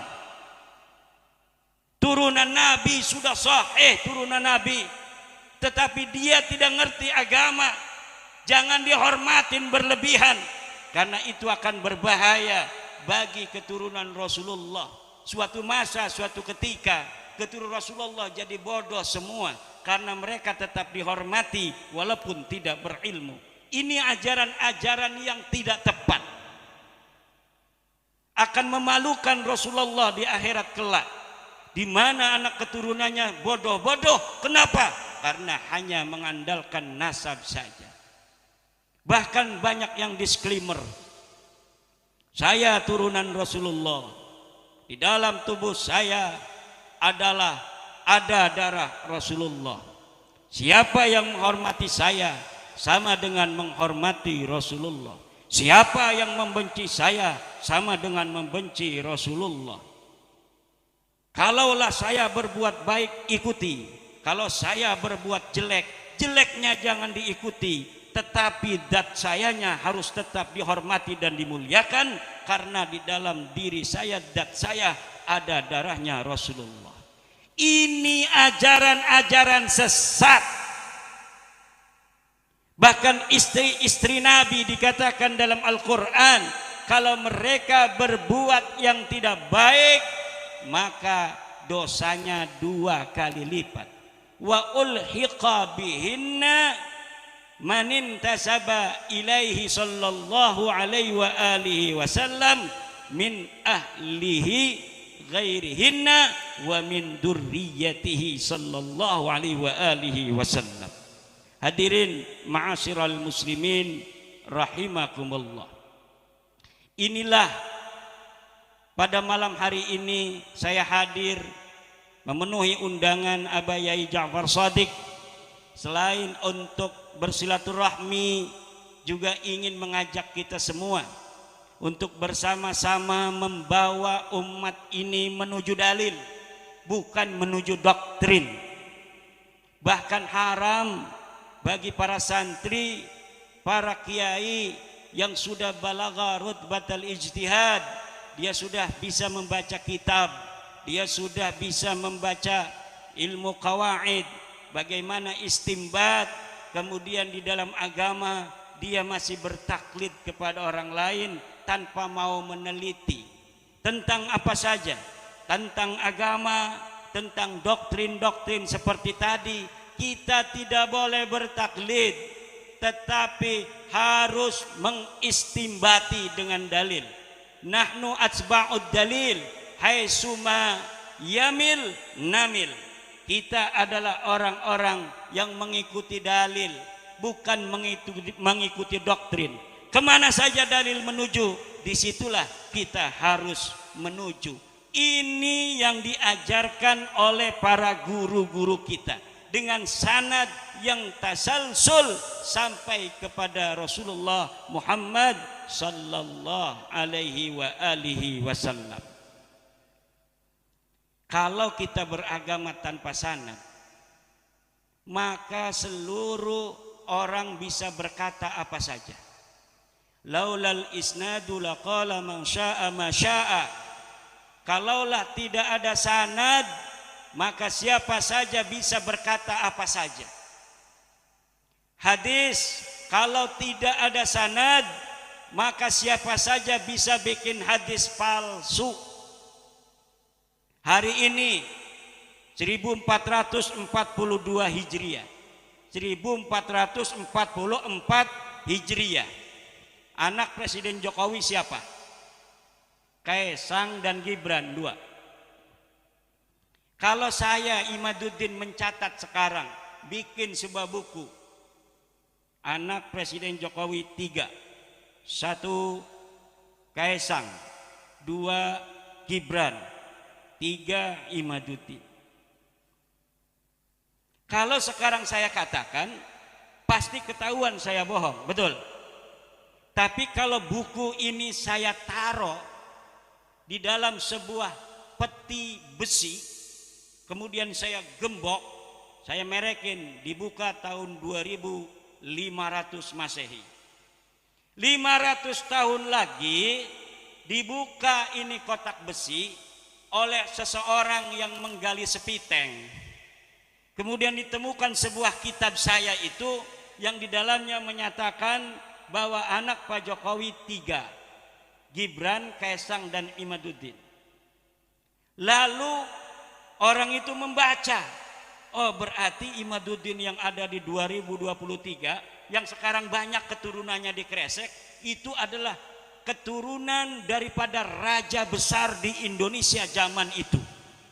Turunan Nabi sudah sahih, turunan Nabi, tetapi dia tidak ngerti agama. Jangan dihormatin berlebihan, karena itu akan berbahaya bagi keturunan Rasulullah. Suatu masa, suatu ketika, keturunan Rasulullah jadi bodoh semua, karena mereka tetap dihormati walaupun tidak berilmu. Ini ajaran-ajaran yang tidak tepat, akan memalukan Rasulullah di akhirat kelak, di mana anak keturunannya bodoh-bodoh. Kenapa? Karena hanya mengandalkan nasab saja. Bahkan banyak yang disclaimer, saya turunan Rasulullah, di dalam tubuh saya ada darah Rasulullah. Siapa yang menghormati saya sama dengan menghormati Rasulullah. Siapa yang membenci saya sama dengan membenci Rasulullah. Kalaulah saya berbuat baik, ikuti. Kalau saya berbuat jelek, jeleknya jangan diikuti. Tetapi zat sayanya harus tetap dihormati dan dimuliakan, karena di dalam diri saya, zat saya, ada darahnya Rasulullah. Ini ajaran-ajaran sesat. Bahkan istri-istri Nabi dikatakan dalam Al-Quran, kalau mereka berbuat yang tidak baik, maka dosanya 2 kali lipat. Wa ulhiqa bihinna manin tasaba ilaihi sallallahu alaihi wa alihi wasallam min ahlihi ghairihinna wa min durriyatihi sallallahu alaihi wa alihi wasallam. Hadirin ma'asyiral muslimin rahimakumullah. Inilah pada malam hari ini saya hadir memenuhi undangan Abah Yai Ja'far Shadiq. Selain untuk bersilaturahmi, juga ingin mengajak kita semua untuk bersama-sama membawa umat ini menuju dalil, bukan menuju doktrin. Bahkan haram bagi para santri, para kiai yang sudah balagha rutbatal ijtihad, dia sudah bisa membaca kitab, dia sudah bisa membaca ilmu qawaid, bagaimana istimbat, kemudian di dalam agama dia masih bertaklid kepada orang lain tanpa mau meneliti tentang apa saja, tentang agama, tentang doktrin-doktrin seperti tadi. Kita tidak boleh bertaklid, tetapi harus mengistimbati dengan dalil. Nahnu atsba'ud dalil haitsuma yamil namil. Kita adalah orang-orang yang mengikuti dalil, bukan mengikuti doktrin. Kemana saja dalil menuju, disitulah kita harus menuju. Ini yang diajarkan oleh para guru-guru kita, dengan sanad yang tasalsul sampai kepada Rasulullah Muhammad sallallahu alaihi wa alihi wasallam. Kalau kita beragama tanpa sanad, maka seluruh orang bisa berkata apa saja. Laulal isnadu laqala man syaa ma syaa. Kalaulah tidak ada sanad, maka siapa saja bisa berkata apa saja. Hadis kalau tidak ada sanad, maka siapa saja bisa bikin hadis palsu. Hari ini 1442 Hijriah, 1444 Hijriah. Anak Presiden Jokowi siapa? Kaisang dan Gibran, 2. Kalau saya Imaduddin mencatat sekarang, bikin sebuah buku, anak Presiden Jokowi 3, 1 Kaisang, 2 Gibran, 3 Imaduddin. Kalau sekarang saya katakan, pasti ketahuan saya bohong, betul. Tapi kalau buku ini saya taruh di dalam sebuah peti besi, kemudian saya gembok, saya merekin, dibuka tahun 2500 Masehi. 500 tahun lagi dibuka ini kotak besi oleh seseorang yang menggali sepiteng. Kemudian ditemukan sebuah kitab saya itu yang di dalamnya menyatakan bahwa anak Pak Jokowi 3, Gibran, Kaesang, dan Imaduddin. Lalu orang itu membaca, oh berarti Imaduddin yang ada di 2023 yang sekarang banyak keturunannya di Kresek itu adalah keturunan daripada raja besar di Indonesia zaman itu,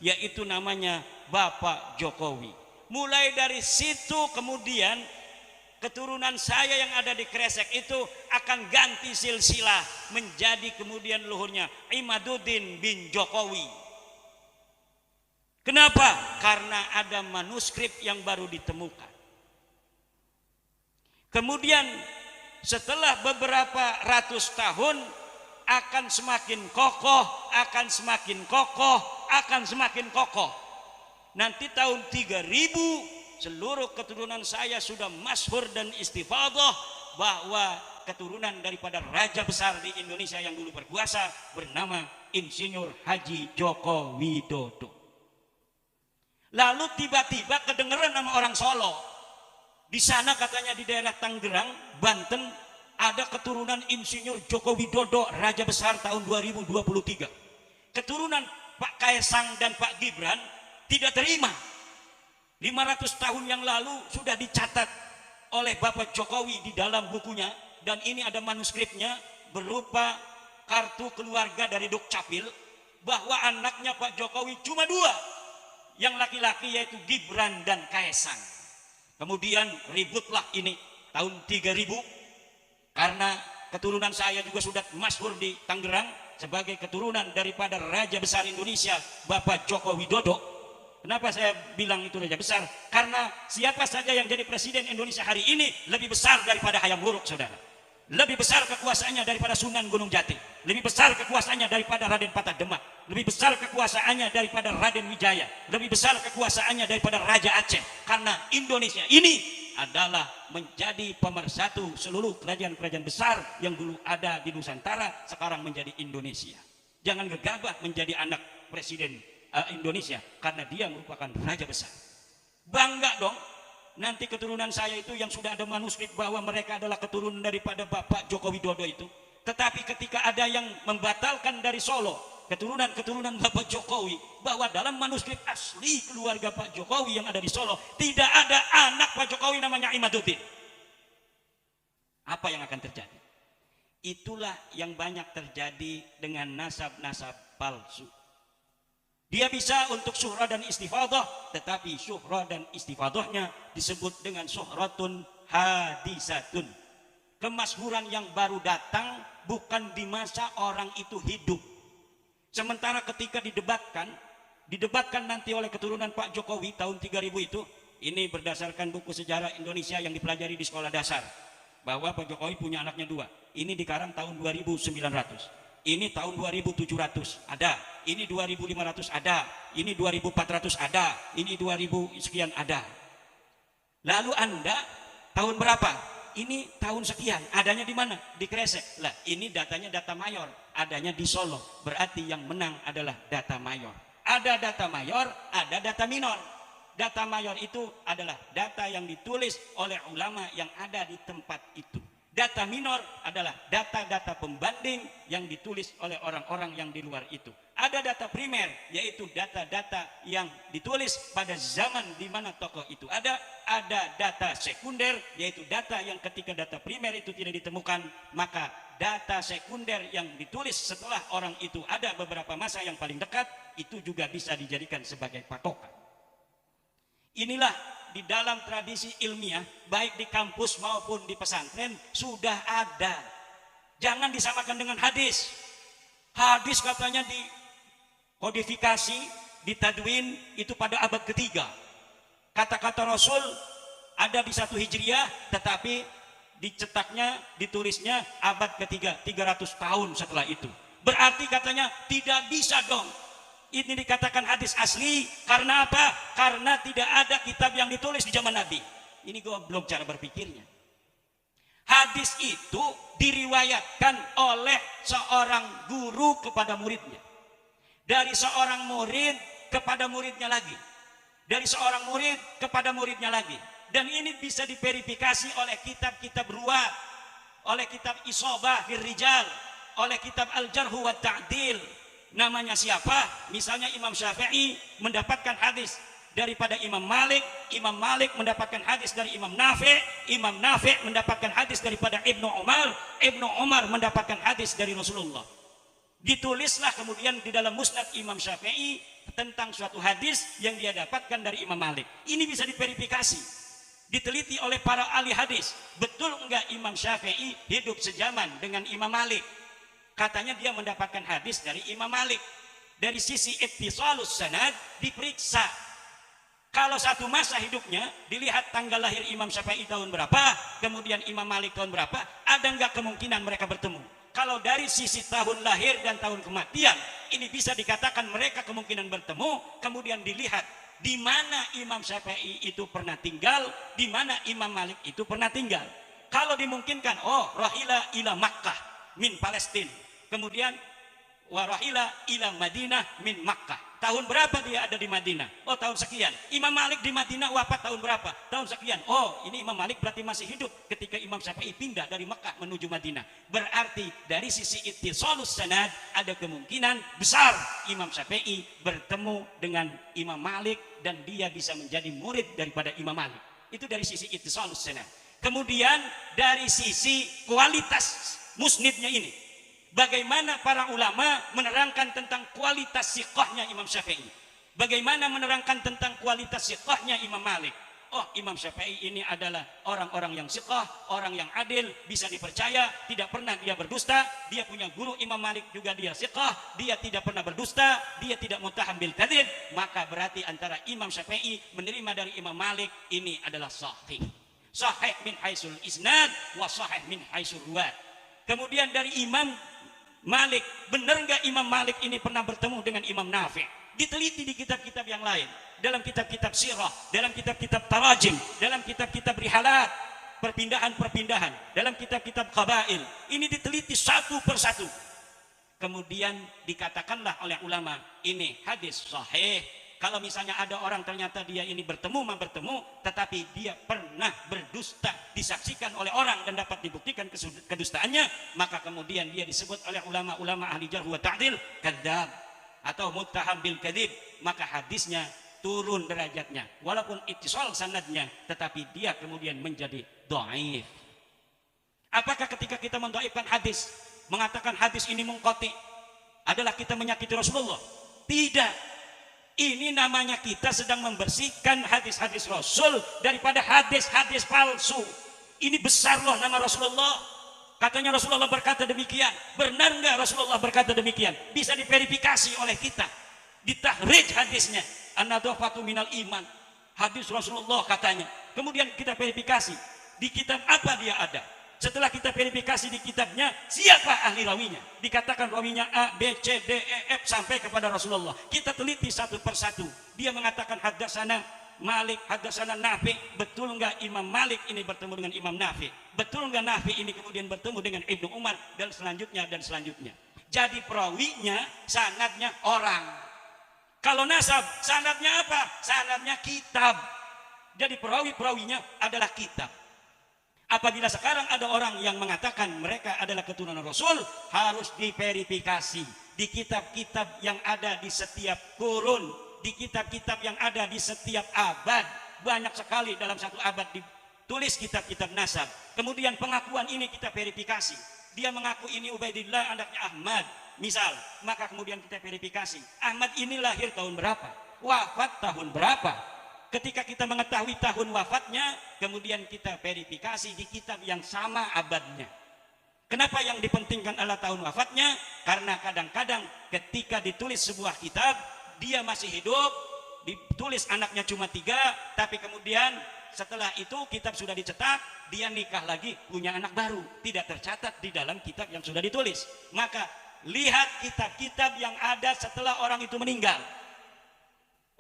yaitu namanya Bapak Jokowi. Mulai dari situ kemudian keturunan saya yang ada di Kresek itu akan ganti silsilah menjadi kemudian luhurnya Imaduddin bin Jokowi. Kenapa? Karena ada manuskrip yang baru ditemukan. Kemudian setelah beberapa ratus tahun akan semakin kokoh, akan semakin kokoh, akan semakin kokoh. Nanti tahun 3000 seluruh keturunan saya sudah masyhur dan istifadah bahwa keturunan daripada raja besar di Indonesia yang dulu berkuasa bernama Insinyur Haji Joko Widodo. Lalu tiba-tiba kedengeran nama orang Solo. Di sana katanya di daerah Tangerang, Banten ada keturunan Insinyur Joko Widodo raja besar tahun 2023. Keturunan Pak Kaesang dan Pak Gibran tidak terima. 500 tahun yang lalu sudah dicatat oleh Bapak Jokowi di dalam bukunya, dan ini ada manuskripnya berupa kartu keluarga dari Dukcapil bahwa anaknya Pak Jokowi cuma 2, yang laki-laki yaitu Gibran dan Kaesang. Kemudian ributlah ini tahun 3000 karena keturunan saya juga sudah masyhur di Tangerang sebagai keturunan daripada raja besar Indonesia Bapak Joko Widodo. Kenapa saya bilang itu raja besar? Karena siapa saja yang jadi presiden Indonesia hari ini lebih besar daripada Hayam Wuruk, saudara. Lebih besar kekuasaannya daripada Sunan Gunung Jati. Lebih besar kekuasaannya daripada Raden Patah Demak. Lebih besar kekuasaannya daripada Raden Wijaya. Lebih besar kekuasaannya daripada Raja Aceh. Karena Indonesia ini adalah menjadi pemersatu seluruh kerajaan-kerajaan besar yang dulu ada di Nusantara, sekarang menjadi Indonesia. Jangan gegabah menjadi anak presiden Indonesia karena dia merupakan raja besar. Bangga dong. Nanti keturunan saya itu yang sudah ada manuskrip bahwa mereka adalah keturunan daripada Bapak Joko Widodo itu. Tetapi ketika ada yang membatalkan dari Solo keturunan Bapak Jokowi, bahwa dalam manuskrip asli keluarga Pak Jokowi yang ada di Solo tidak ada anak Pak Jokowi namanya Imaduddin. Apa yang akan terjadi? Itulah yang banyak terjadi dengan nasab-nasab palsu. Dia bisa untuk syuhra dan istifadah, tetapi syuhra dan istifadahnya disebut dengan syuhratun hadisatun. Kemasyhuran yang baru datang bukan di masa orang itu hidup. Sementara ketika didebatkan nanti oleh keturunan Pak Jokowi tahun 3000 itu, ini berdasarkan buku sejarah Indonesia yang dipelajari di sekolah dasar, bahwa Pak Jokowi punya anaknya 2. Ini dikarang tahun 2900. Ini tahun 2700 ada, ini 2500 ada, ini 2400 ada, ini 2000 sekian ada. Lalu Anda tahun berapa? Ini tahun sekian, adanya di mana? Di Kresek. Lah, ini datanya data mayor, adanya di Solo. Berarti yang menang adalah data mayor. Ada data mayor, ada data minor. Data mayor itu adalah data yang ditulis oleh ulama yang ada di tempat itu. Data minor adalah data-data pembanding yang ditulis oleh orang-orang yang di luar itu. Ada data primer, yaitu data-data yang ditulis pada zaman di mana tokoh itu ada. Ada data sekunder, yaitu data yang ketika data primer itu tidak ditemukan, maka data sekunder yang ditulis setelah orang itu ada beberapa masa yang paling dekat, itu juga bisa dijadikan sebagai patokan. Inilah di dalam tradisi ilmiah, baik di kampus maupun di pesantren sudah ada. Jangan disamakan dengan hadis. Hadis katanya dikodifikasi, ditadwin itu pada abad ketiga. Kata-kata Rasul ada di 1 Hijriah, tetapi dicetaknya, ditulisnya abad ketiga, 300 tahun setelah itu. Berarti katanya tidak bisa dong Ini dikatakan hadis asli karena apa? Karena tidak ada kitab yang ditulis di zaman Nabi. Ini goblok cara berpikirnya. Hadis itu diriwayatkan oleh seorang guru kepada muridnya. Dari seorang murid kepada muridnya lagi. Dari seorang murid kepada muridnya lagi. Dan ini bisa diverifikasi oleh kitab-kitab ruwat, oleh kitab Isobah fil Rijal, oleh kitab Al-Jarh wa Ta'dil. Namanya siapa? Misalnya Imam Syafi'i mendapatkan hadis daripada Imam Malik, Imam Malik mendapatkan hadis dari Imam Nafi', Imam Nafi' mendapatkan hadis daripada Ibnu Umar, Ibnu Umar mendapatkan hadis dari Rasulullah. Ditulislah kemudian di dalam Musnad Imam Syafi'i tentang suatu hadis yang dia dapatkan dari Imam Malik. Ini bisa diverifikasi, diteliti oleh para ahli hadis. Betul enggak Imam Syafi'i hidup sejaman dengan Imam Malik? Katanya dia mendapatkan hadis dari Imam Malik. Dari sisi ittisalus sanad diperiksa. Kalau satu masa hidupnya dilihat tanggal lahir Imam Syafi'i tahun berapa, kemudian Imam Malik tahun berapa, ada enggak kemungkinan mereka bertemu? Kalau dari sisi tahun lahir dan tahun kematian, ini bisa dikatakan mereka kemungkinan bertemu. Kemudian dilihat di mana Imam Syafi'i itu pernah tinggal, di mana Imam Malik itu pernah tinggal. Kalau dimungkinkan, oh rahila ila Makkah min Palestina, kemudian warahila ila Madinah min Makkah. Tahun berapa dia ada di Madinah? Oh tahun sekian. Imam Malik di Madinah wafat tahun berapa? Tahun sekian. Oh ini Imam Malik berarti masih hidup ketika Imam Syafi'i pindah dari Makkah menuju Madinah. Berarti dari sisi ittisalus sanad ada kemungkinan besar Imam Syafi'i bertemu dengan Imam Malik dan dia bisa menjadi murid daripada Imam Malik. Itu dari sisi ittisalus sanad. Kemudian dari sisi kualitas musnidnya ini, bagaimana para ulama menerangkan tentang kualitas siqahnya Imam Syafi'i, bagaimana menerangkan tentang kualitas siqahnya Imam Malik. Oh Imam Syafi'i ini adalah orang-orang yang siqah, orang yang adil, bisa dipercaya, tidak pernah dia berdusta. Dia punya guru Imam Malik juga dia siqah, dia tidak pernah berdusta, dia tidak muttaham bil kadzib. Maka berarti antara Imam Syafi'i menerima dari Imam Malik ini adalah sahih. Sahih min haisul isnad wa sahih min haisul ruwat. Kemudian dari Imam Malik, benar nggak Imam Malik ini pernah bertemu dengan Imam Nafi'? Diteliti di kitab-kitab yang lain, dalam kitab-kitab sirah, dalam kitab-kitab tarajim, dalam kitab-kitab rihalat, perpindahan-perpindahan, dalam kitab-kitab qabail. Ini diteliti satu persatu. Kemudian dikatakanlah oleh ulama, ini hadis sahih. Kalau misalnya ada orang ternyata dia ini bertemu, tetapi dia pernah berdusta, disaksikan oleh orang dan dapat dibuktikan kedustaannya, maka kemudian dia disebut oleh ulama-ulama ahli jarh wa ta'dil kadzdzab atau muttaham bil kadzib, maka hadisnya turun derajatnya. Walaupun ittisal sanadnya, tetapi dia kemudian menjadi dhaif. Apakah ketika kita mendhaifkan hadis, mengatakan hadis ini munqati, adalah kita menyakiti Rasulullah? Tidak. Ini namanya kita sedang membersihkan hadis-hadis Rasul daripada hadis-hadis palsu. Ini besar loh nama Rasulullah. Katanya Rasulullah berkata demikian. Benar nggak Rasulullah berkata demikian? Bisa diverifikasi oleh kita. Ditahrij hadisnya. An-nadhafatu minal iman. Hadis Rasulullah katanya. Kemudian kita verifikasi. Di kitab apa dia ada? Setelah kita verifikasi di kitabnya, siapa ahli rawinya? Dikatakan rawinya A, B, C, D, E, F sampai kepada Rasulullah. Kita teliti satu persatu. Dia mengatakan hadatsana Malik, hadatsana Nafi'. Betul enggak Imam Malik ini bertemu dengan Imam Nafi'? Betul enggak Nafi' ini kemudian bertemu dengan Ibnu Umar dan selanjutnya dan selanjutnya. Jadi perawinya, sanadnya orang. Kalau nasab, sanadnya apa? Sanadnya kitab. Jadi perawinya adalah kitab. Apabila sekarang ada orang yang mengatakan mereka adalah keturunan Rasul, harus diverifikasi di kitab-kitab yang ada di setiap kurun, di kitab-kitab yang ada di setiap abad. Banyak sekali dalam satu abad ditulis kitab-kitab nasab. Kemudian pengakuan ini kita verifikasi. Dia mengaku ini Ubaidillah anaknya Ahmad, misal, maka kemudian kita verifikasi. Ahmad ini lahir tahun berapa? Wafat tahun berapa? Ketika kita mengetahui tahun wafatnya, kemudian kita verifikasi di kitab yang sama abadnya. Kenapa yang dipentingkan adalah tahun wafatnya? Karena kadang-kadang ketika ditulis sebuah kitab, dia masih hidup, ditulis anaknya cuma 3, tapi kemudian setelah itu kitab sudah dicetak, dia nikah lagi, punya anak baru, tidak tercatat di dalam kitab yang sudah ditulis. Maka lihat kitab-kitab yang ada setelah orang itu meninggal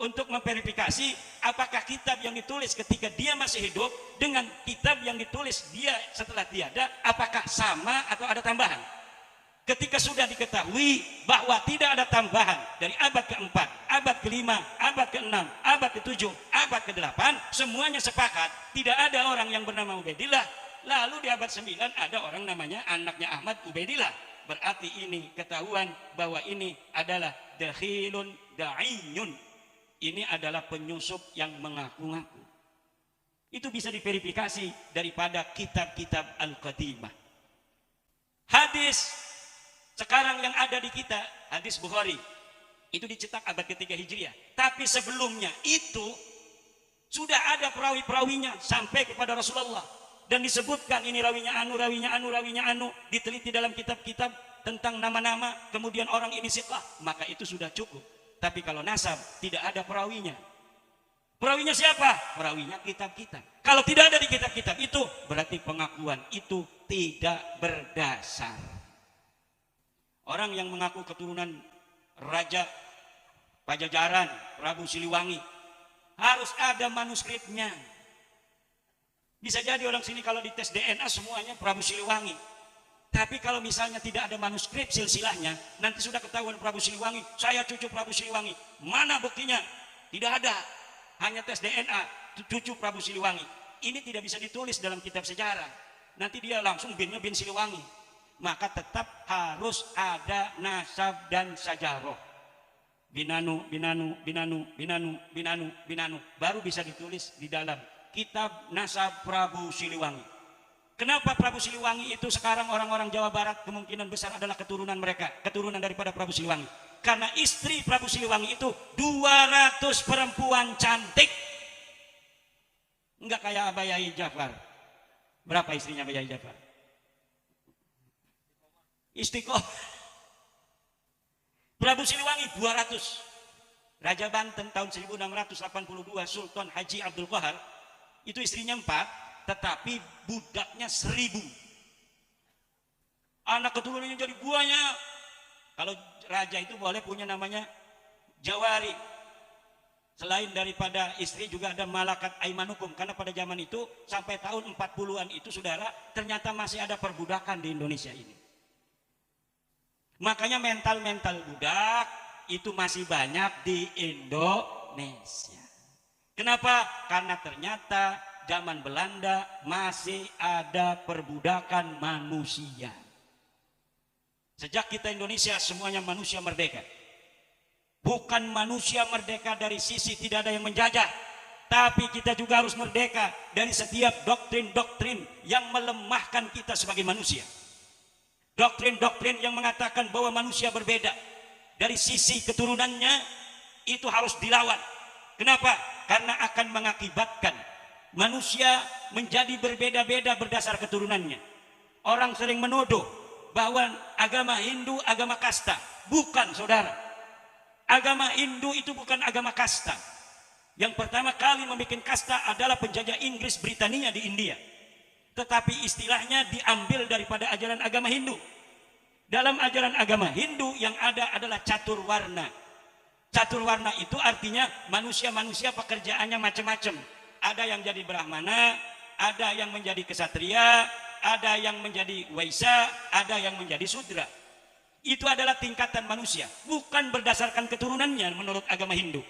untuk memverifikasi apakah kitab yang ditulis ketika dia masih hidup dengan kitab yang ditulis dia setelah tiada, apakah sama atau ada tambahan. Ketika sudah diketahui bahwa tidak ada tambahan dari abad keempat, abad kelima, abad keenam, abad ketujuh, abad kedelapan, semuanya sepakat tidak ada orang yang bernama Ubaidillah. Lalu di abad 9 ada orang namanya anaknya Ahmad Ubaidillah. Berarti ini ketahuan bahwa ini adalah dakhilun da'iyun. Ini adalah penyusup yang mengaku-ngaku. Itu bisa diverifikasi daripada kitab-kitab Al-Qadimah. Hadis sekarang yang ada di kita, hadis Bukhari, itu dicetak abad ketiga Hijriah. Tapi sebelumnya itu sudah ada perawi-perawinya sampai kepada Rasulullah. Dan disebutkan ini rawinya anu, rawinya anu, rawinya anu. Diteliti dalam kitab-kitab tentang nama-nama. Kemudian orang ini siqah. Maka itu sudah cukup. Tapi kalau nasab tidak ada perawinya. Perawinya siapa? Perawinya kitab-kitab. Kalau tidak ada di kitab-kitab itu berarti pengakuan itu tidak berdasar. Orang yang mengaku keturunan Raja Pajajaran, Prabu Siliwangi, harus ada manuskripnya. Bisa jadi orang sini kalau dites DNA semuanya Prabu Siliwangi. Tapi kalau misalnya tidak ada manuskrip silsilahnya, nanti sudah ketahuan Prabu Siliwangi, saya cucu Prabu Siliwangi. Mana buktinya? Tidak ada. Hanya tes DNA, cucu Prabu Siliwangi. Ini tidak bisa ditulis dalam kitab sejarah. Nanti dia langsung binnya bin Siliwangi. Maka tetap harus ada nasab dan sajaroh. Binanu, binanu, binanu, binanu, binanu, binanu. Baru bisa ditulis di dalam kitab nasab Prabu Siliwangi. Kenapa Prabu Siliwangi itu sekarang orang-orang Jawa Barat kemungkinan besar adalah keturunan mereka, keturunan daripada Prabu Siliwangi. Karena istri Prabu Siliwangi itu 200 perempuan cantik. Enggak kayak Abah Yai Jafar. Berapa istrinya Abah Yai Jafar? Istiqomah. Prabu Siliwangi 200. Raja Banten tahun 1682 Sultan Haji Abdul Qahar itu istrinya 4. Tetapi budaknya 1000. Anak keturunannya jadi banyak. Kalau raja itu boleh punya namanya Jawari. Selain daripada istri juga ada Malakat Aimanukum. Karena pada zaman itu sampai tahun 40-an itu saudara, ternyata masih ada perbudakan di Indonesia ini. Makanya mental-mental budak itu masih banyak di Indonesia. Kenapa? Karena ternyata zaman Belanda masih ada perbudakan manusia. Sejak kita Indonesia semuanya manusia merdeka. Bukan manusia merdeka dari sisi tidak ada yang menjajah, tapi kita juga harus merdeka dari setiap doktrin-doktrin yang melemahkan kita sebagai manusia. Doktrin-doktrin yang mengatakan bahwa manusia berbeda dari sisi keturunannya itu harus dilawan. Kenapa? Karena akan mengakibatkan manusia menjadi berbeda-beda berdasar keturunannya. Orang sering menuduh bahwa agama Hindu agama kasta. Bukan, saudara. Agama Hindu itu bukan agama kasta. Yang pertama kali membuat kasta adalah penjajah Inggris Britania di India. Tetapi istilahnya diambil daripada ajaran agama Hindu. Dalam ajaran agama Hindu yang ada adalah catur warna. Catur warna itu artinya manusia-manusia pekerjaannya macam-macam. Ada yang jadi Brahmana, ada yang menjadi kesatria, ada yang menjadi Waisya, ada yang menjadi Sudra. Itu adalah tingkatan manusia, bukan berdasarkan keturunannya menurut agama Hindu.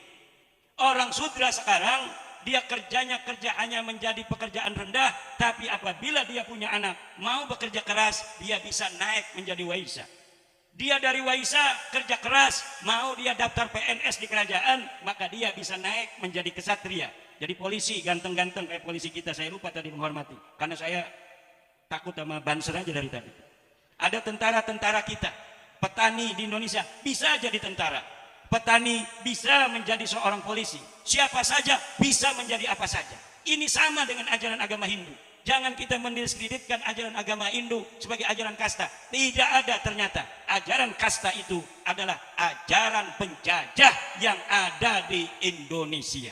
Orang Sudra sekarang, dia kerja hanya menjadi pekerjaan rendah, tapi apabila dia punya anak, mau bekerja keras, dia bisa naik menjadi Waisya. Dia dari Waisya kerja keras, mau dia daftar PNS di kerajaan, maka dia bisa naik menjadi kesatria. Jadi polisi ganteng-ganteng kayak polisi kita, saya lupa tadi menghormati. Karena saya takut sama banser aja dari tadi. Ada tentara-tentara kita, petani di Indonesia bisa jadi tentara. Petani bisa menjadi seorang polisi. Siapa saja bisa menjadi apa saja. Ini sama dengan ajaran agama Hindu. Jangan kita mendiskreditkan ajaran agama Hindu sebagai ajaran kasta. Tidak ada ternyata. Ajaran kasta itu adalah ajaran penjajah yang ada di Indonesia.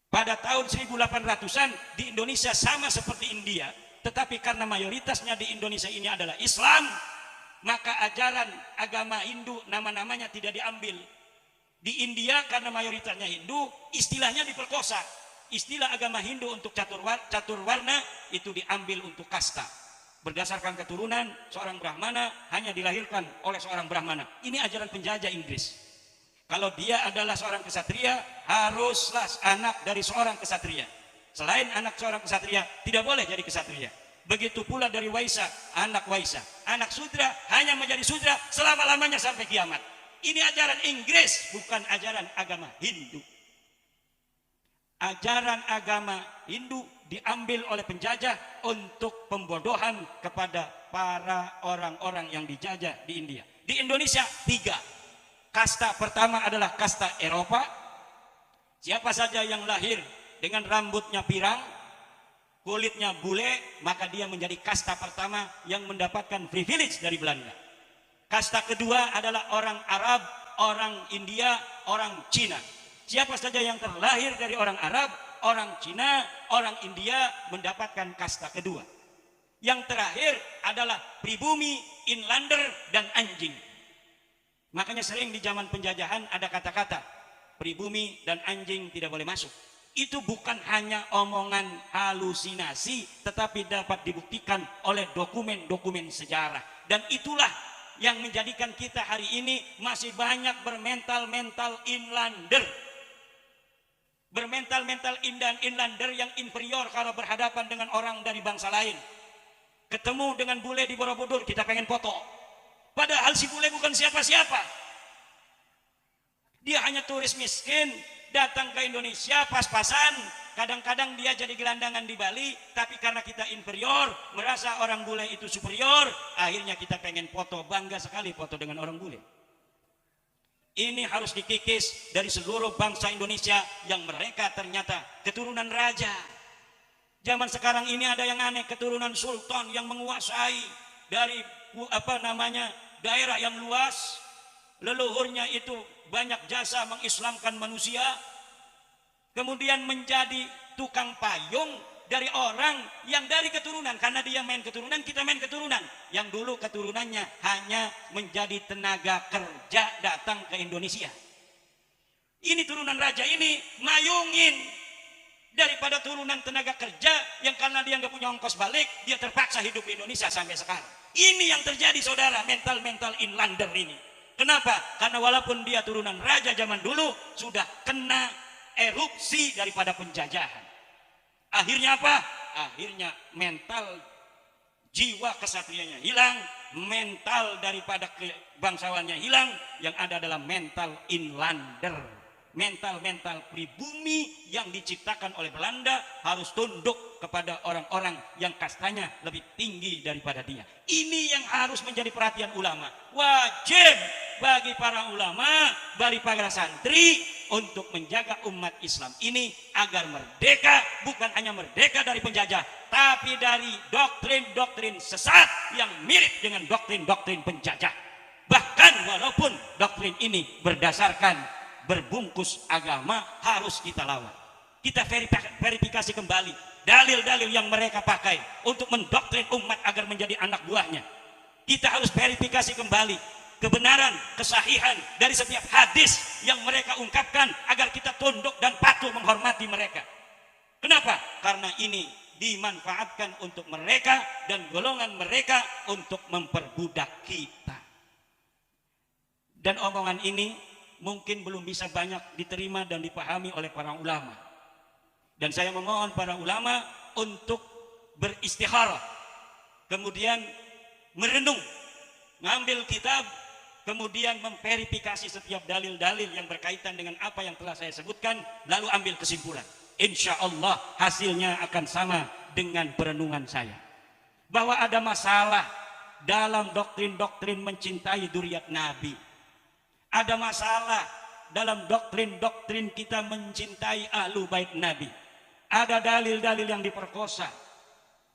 Pada tahun 1800-an di Indonesia sama seperti India, tetapi karena mayoritasnya di Indonesia ini adalah Islam, maka ajaran agama Hindu nama-namanya tidak diambil. Di India karena mayoritasnya Hindu, istilahnya diperkosa. Istilah agama Hindu untuk catur warna itu diambil untuk kasta. Berdasarkan keturunan, seorang Brahmana hanya dilahirkan oleh seorang Brahmana. Ini ajaran penjajah Inggris. Kalau dia adalah seorang kesatria, haruslah anak dari seorang kesatria. Selain anak seorang kesatria, tidak boleh jadi kesatria. Begitu pula dari Waisa, anak Waisa. Anak Sudra hanya menjadi Sudra selama-lamanya sampai kiamat. Ini ajaran Inggris, bukan ajaran agama Hindu. Ajaran agama Hindu diambil oleh penjajah untuk pembodohan kepada para orang-orang yang dijajah di India. Di Indonesia 3. Kasta pertama adalah kasta Eropa. Siapa saja yang lahir dengan rambutnya pirang, kulitnya bule, maka dia menjadi kasta pertama yang mendapatkan privilege dari Belanda. Kasta kedua adalah orang Arab, orang India, orang Cina. Siapa saja yang terlahir dari orang Arab, orang Cina, orang India mendapatkan kasta kedua. Yang terakhir adalah pribumi, inlander, dan anjing. Makanya sering di zaman penjajahan ada kata-kata pribumi dan anjing tidak boleh masuk. Itu bukan hanya omongan halusinasi, tetapi dapat dibuktikan oleh dokumen-dokumen sejarah. Dan itulah yang menjadikan kita hari ini masih banyak bermental-mental inlander. Bermental-mental inlander yang inferior kalau berhadapan dengan orang dari bangsa lain. Ketemu dengan bule di Borobudur, kita pengen foto. Padahal si bule bukan siapa-siapa. Dia hanya turis miskin, datang ke Indonesia pas-pasan. Kadang-kadang dia jadi gelandangan di Bali, tapi karena kita inferior, merasa orang bule itu superior, akhirnya kita pengen foto, bangga sekali foto dengan orang bule. Ini harus dikikis dari seluruh bangsa Indonesia yang mereka ternyata keturunan raja. Zaman sekarang ini ada yang aneh, keturunan sultan yang menguasai dari daerah yang luas. Leluhurnya itu banyak jasa mengislamkan manusia. Kemudian menjadi tukang payung dari orang yang dari keturunan. Karena dia main keturunan, kita main keturunan. Yang dulu keturunannya hanya menjadi tenaga kerja datang ke Indonesia. Ini turunan raja ini mayungin daripada turunan tenaga kerja yang karena dia nggak punya ongkos balik, dia terpaksa hidup di Indonesia sampai sekarang. Ini yang terjadi saudara, mental-mental inlander ini. Kenapa? Karena walaupun dia turunan raja zaman dulu, sudah kena erupsi daripada penjajahan. Akhirnya apa? Akhirnya mental jiwa kesatrianya hilang, mental daripada bangsawannya hilang, yang ada adalah mental inlander. Mental-mental pribumi yang diciptakan oleh Belanda harus tunduk kepada orang-orang yang kastanya lebih tinggi daripada dia. Ini yang harus menjadi perhatian ulama. Wajib bagi para ulama, bagi para santri untuk menjaga umat Islam ini agar merdeka, bukan hanya merdeka dari penjajah, tapi dari doktrin-doktrin sesat yang mirip dengan doktrin-doktrin penjajah. Bahkan walaupun doktrin ini berdasarkan berbungkus agama, harus kita lawan. Kita verifikasi kembali dalil-dalil yang mereka pakai untuk mendoktrin umat agar menjadi anak buahnya. Kita harus verifikasi kembali kebenaran, kesahihan dari setiap hadis yang mereka ungkapkan agar kita tunduk dan patuh menghormati mereka. Kenapa? Karena ini dimanfaatkan untuk mereka dan golongan mereka untuk memperbudak kita. Dan omongan ini mungkin belum bisa banyak diterima dan dipahami oleh para ulama. Dan saya memohon para ulama untuk beristikharah, kemudian merenung, ngambil kitab, kemudian memverifikasi setiap dalil-dalil yang berkaitan dengan apa yang telah saya sebutkan, lalu ambil kesimpulan. Insya Allah hasilnya akan sama dengan perenungan saya. Bahwa ada masalah dalam doktrin-doktrin mencintai dzurriyyat Nabi. Ada masalah dalam doktrin-doktrin kita mencintai ahlu bait Nabi. Ada dalil-dalil yang diperkosa.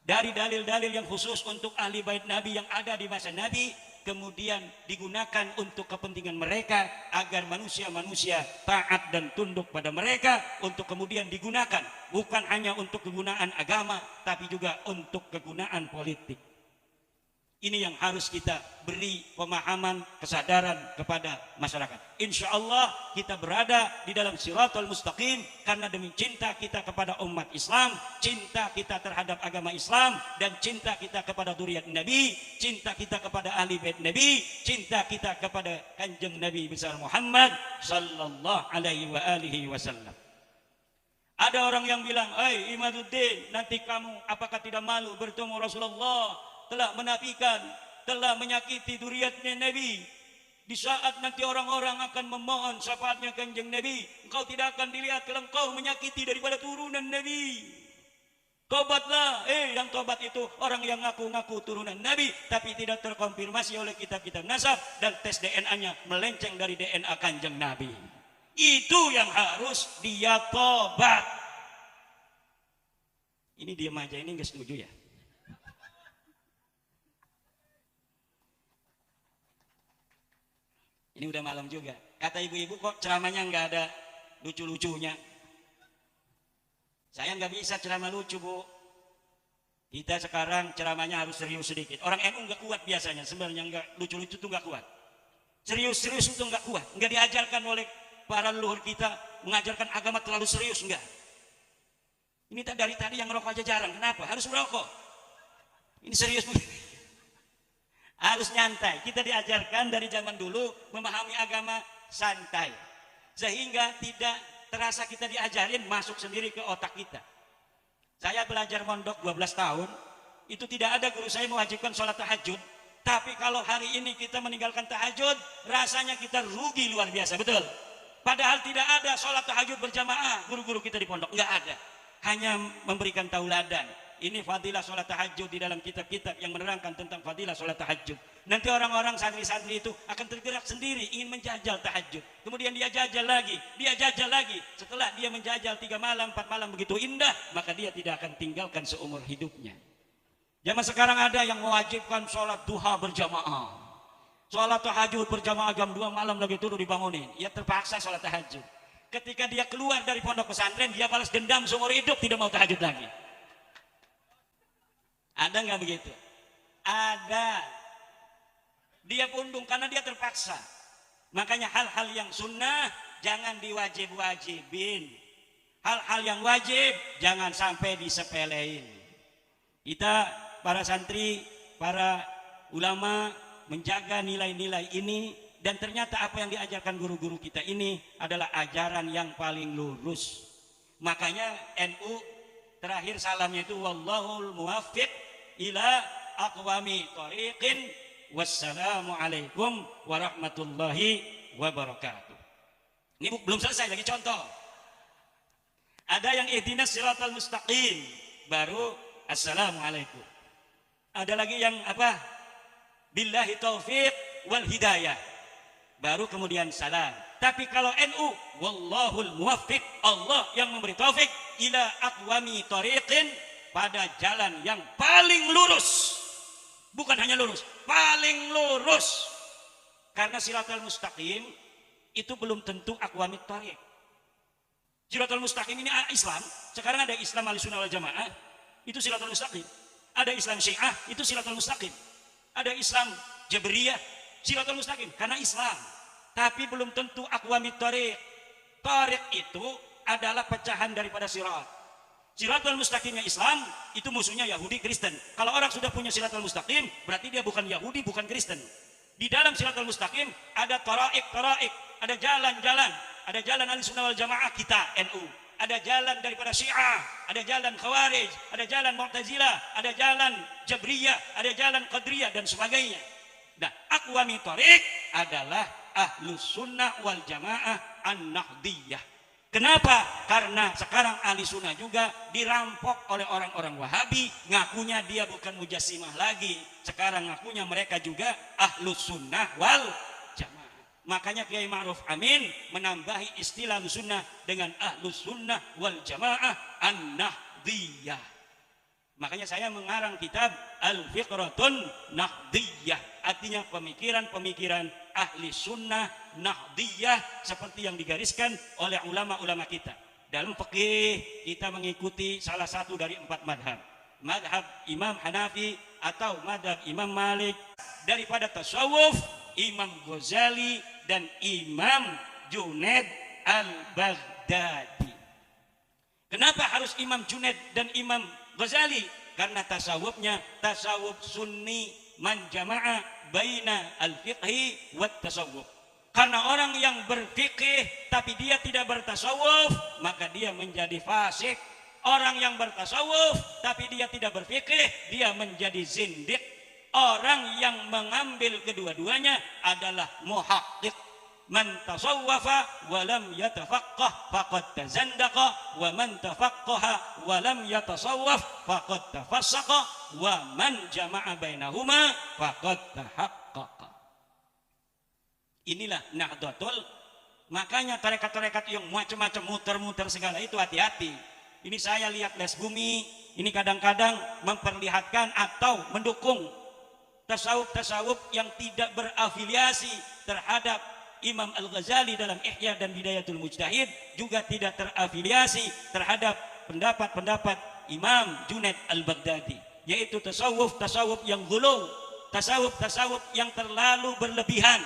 Dari dalil-dalil yang khusus untuk ahli bait Nabi yang ada di masa Nabi, kemudian digunakan untuk kepentingan mereka agar manusia-manusia taat dan tunduk pada mereka, untuk kemudian digunakan bukan hanya untuk kegunaan agama, tapi juga untuk kegunaan politik. Ini yang harus kita beri pemahaman, kesadaran kepada masyarakat. Insya Allah kita berada di dalam Shiratal Mustaqim karena demi cinta kita kepada umat Islam, cinta kita terhadap agama Islam, dan cinta kita kepada dzurriyyat Nabi, cinta kita kepada ahli bait Nabi, cinta kita kepada Kanjeng Nabi besar Muhammad sallallahu alaihi wasallam. Ada orang yang bilang, "Hai Imaduddin, nanti kamu apakah tidak malu bertemu Rasulullah? Telah menafikan, telah menyakiti dzurriyyatnya Nabi. Di saat nanti orang-orang akan memohon syafaatnya Kanjeng Nabi, engkau tidak akan dilihat kalau engkau menyakiti daripada turunan Nabi. Tobatlah." Yang tobat itu orang yang ngaku-ngaku turunan Nabi tapi tidak terkonfirmasi oleh kitab-kitab nasab dan tes DNA-nya melenceng dari DNA Kanjeng Nabi. Itu yang harus dia tobat. Ini diam aja, ini enggak setuju ya? Ini udah malam juga. Kata ibu-ibu, kok ceramahnya nggak ada lucu-lucunya? Saya nggak bisa ceramah lucu, Bu. Kita sekarang ceramahnya harus serius sedikit. Orang NU nggak kuat biasanya. Sebenarnya nggak lucu-lucu itu nggak kuat. Serius-serius itu nggak kuat. Nggak diajarkan oleh para leluhur kita mengajarkan agama terlalu serius, nggak. Ini dari tadi yang ngerokok aja jarang. Kenapa? Harus merokok. Ini serius begini. Harus nyantai. Kita diajarkan dari zaman dulu memahami agama santai. Sehingga tidak terasa kita diajarin, masuk sendiri ke otak kita. Saya belajar mondok 12 tahun, itu tidak ada guru saya mewajibkan sholat tahajud. Tapi kalau hari ini kita meninggalkan tahajud, rasanya kita rugi luar biasa, betul? Padahal tidak ada sholat tahajud berjamaah guru-guru kita di pondok, nggak ada. Hanya memberikan tauladan. Ini fadilah sholat tahajud di dalam kitab-kitab yang menerangkan tentang fadilah sholat tahajud. Nanti orang-orang santri-santri itu akan tergerak sendiri ingin menjajal tahajud. Kemudian dia jajal lagi, dia jajal lagi. Setelah dia menjajal 3 malam, 4 malam begitu indah, maka dia tidak akan tinggalkan seumur hidupnya. Zaman sekarang ada yang mewajibkan sholat duha berjamaah. Sholat tahajud berjamaah jam 2 malam lagi turun dibangunin. Ya terpaksa sholat tahajud. Ketika dia keluar dari pondok pesantren, dia balas dendam seumur hidup, tidak mau tahajud lagi. Ada nggak begitu? Ada. Dia pundung karena dia terpaksa. Makanya hal-hal yang sunnah jangan diwajib-wajibin. Hal-hal yang wajib jangan sampai disepelein. Kita para santri, para ulama menjaga nilai-nilai ini, dan ternyata apa yang diajarkan guru-guru kita ini adalah ajaran yang paling lurus. Makanya NU terakhir salamnya itu wallahul muwaffiq ila aqwami thariqin wassalamu alaikum warahmatullahi wabarakatuh. Ini belum selesai lagi contoh. Ada yang ihdinas siratal mustaqim, baru assalamu alaikum. Ada lagi yang apa? Billahi taufiq wal hidayah, baru kemudian salam. Tapi kalau NU wallahul muwaffiq, Allah yang memberi taufik ila aqwami thariqin, pada jalan yang paling lurus. Bukan hanya lurus, paling lurus. Karena siratal mustaqim itu belum tentu aqwamit thariq. Siratal mustaqim ini Islam. Sekarang ada Islam Ahlussunnah wal Jamaah, itu siratal mustaqim. Ada Islam Syiah, itu siratal mustaqim. Ada Islam Jabriyah, siratal mustaqim karena Islam. Tapi belum tentu aqwamit thariq. Thariq itu adalah pecahan daripada sirat. Siratal mustaqimnya Islam itu musuhnya Yahudi Kristen. Kalau orang sudah punya siratal mustaqim, berarti dia bukan Yahudi, bukan Kristen. Di dalam siratal mustaqim ada taraik, ada jalan-jalan, ada jalan Ahlussunnah wal Jamaah kita NU, ada jalan daripada Syiah, ada jalan Khawarij, ada jalan Mu'tazilah, ada jalan Jabriyah, ada jalan Qadariyah dan sebagainya. Nah, aqwami thariq adalah Ahlussunnah wal Jamaah an-Nahdiyah. Kenapa? Karena sekarang ahli sunnah juga dirampok oleh orang-orang Wahabi, ngakunya dia bukan Mujassimah lagi. Sekarang ngakunya mereka juga Ahlus Sunnah wal Jamaah. Makanya Kiai Ma'ruf Amin menambahi istilah Ahlus Sunnah dengan Ahlus Sunnah wal Jamaah an-Nahdiyah. Makanya saya mengarang kitab Al-Fiqratun Nahdiyah. Artinya pemikiran-pemikiran ahli sunnah nahdiyah seperti yang digariskan oleh ulama-ulama kita. Dalam fikih kita mengikuti salah satu dari 4 madhab. Madhab Imam Hanafi atau madhab Imam Malik. Daripada tasawuf, Imam Ghazali dan Imam Junaid al-Baghdadi. Kenapa harus Imam Junaid dan Imam Ghazali? Karena tasawufnya tasawuf sunni man jama'a baina al-fiqhi wat tasawuf. Karena orang yang berfikih tapi dia tidak bertasawuf, maka dia menjadi fasik. Orang yang bertasawuf tapi dia tidak berfikih, dia menjadi zindiq. Orang yang mengambil kedua-duanya adalah muhaqqiq. Man tasawwafa wa lam yatafaqqah faqad tazandaqa, wa man tafaqqaha wa lam yatasawwaf faqad tafassaqa, wa man jama'a bainahuma faqad tahaqqaqa. Inilah Nahdlatul. Makanya tarekat-tarekat yang macam-macam muter-muter segala itu hati-hati. Ini saya lihat Les Bumi, ini kadang-kadang memperlihatkan atau mendukung tasawuf-tasawuf yang tidak berafiliasi terhadap Imam Al-Ghazali dalam Ihya dan Bidayatul Mujtahid, juga tidak terafiliasi terhadap pendapat-pendapat Imam Junaid al-Baghdadi, yaitu tasawuf-tasawuf yang ghulu, tasawuf-tasawuf yang terlalu berlebihan,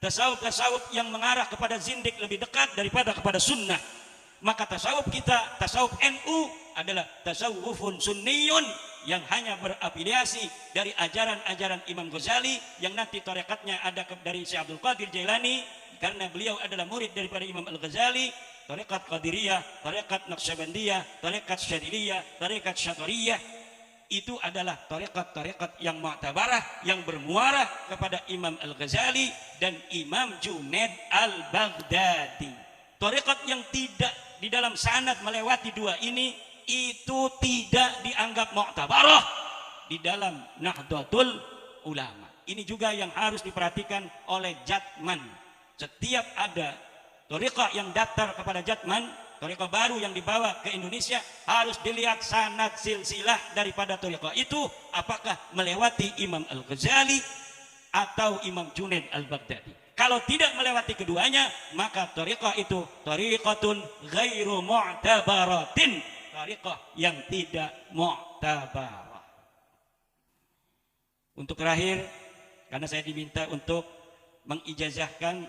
tasawuf-tasawuf yang mengarah kepada zindik lebih dekat daripada kepada sunnah. Maka tasawuf kita, tasawuf NU adalah tasawufun sunniyun yang hanya berafiliasi dari ajaran-ajaran Imam Ghazali, yang nanti tarekatnya ada dari Syekh Abdul Qadir Jailani karena beliau adalah murid daripada Imam Al-Ghazali. Tarekat Qadiriyah, tarekat Naqsyabandiyah, tarekat Syadiliyah, tarekat Syatariyah, itu adalah tarekat-tarekat yang mu'tabarah, yang bermuara kepada Imam Al-Ghazali dan Imam Junaid al-Baghdadi. Tarekat yang tidak di dalam sanad melewati dua ini, itu tidak dianggap mu'tabarah di dalam Nahdlatul Ulama. Ini juga yang harus diperhatikan oleh Jatman. Setiap ada tarekat yang daftar kepada Jatman, tarekat baru yang dibawa ke Indonesia, harus dilihat sanad silsilah daripada tarekat itu apakah melewati Imam Al-Ghazali atau Imam Junaid al-Baghdadi. Kalau tidak melewati keduanya, maka tarekat itu tarekatun ghairu mu'tabaratin, tarekat yang tidak mu'tabarah. Untuk terakhir, karena saya diminta untuk mengijazahkan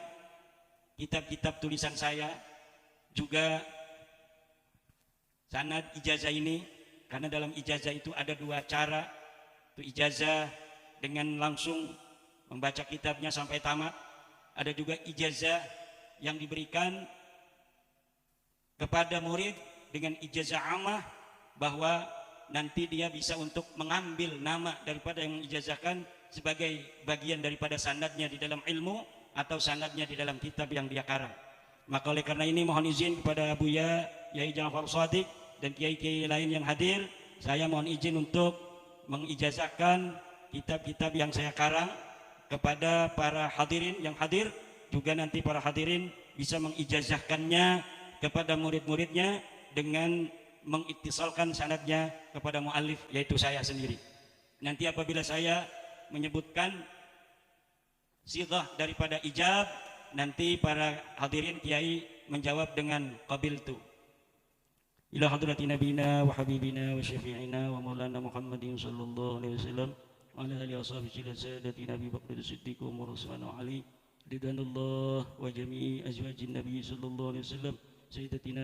kitab-kitab tulisan saya, juga sanad ijazah ini, karena dalam ijazah itu ada dua cara. Itu ijazah dengan langsung membaca kitabnya sampai tamat. Ada juga ijazah yang diberikan kepada murid dengan ijazah amah, bahwa nanti dia bisa untuk mengambil nama daripada yang mengijazahkan sebagai bagian daripada sanadnya di dalam ilmu atau sanadnya di dalam kitab yang dia karang. Maka oleh karena ini mohon izin kepada Buya Yai Ja'far Shadiq dan kiai-kiai lain yang hadir, saya mohon izin untuk mengijazahkan kitab-kitab yang saya karang kepada para hadirin yang hadir. Juga nanti para hadirin bisa mengijazahkannya kepada murid-muridnya dengan mengittisalkan sanadnya kepada muallif, yaitu saya sendiri. Nanti apabila saya menyebutkan sighah daripada ijab, nanti para hadirin kiai menjawab dengan qabiltu. Ila hadrati nabina wa habibina wa syafi'ina wa maulana Muhammadin sallallahu alaihi wasallam wa ala alihi washabihi sadati Nabi Bakr Siddiq Umar Usman Ali ridwanullah wa jami'i azwajin Nabi sallallahu alaihi wasallam Sayyidatina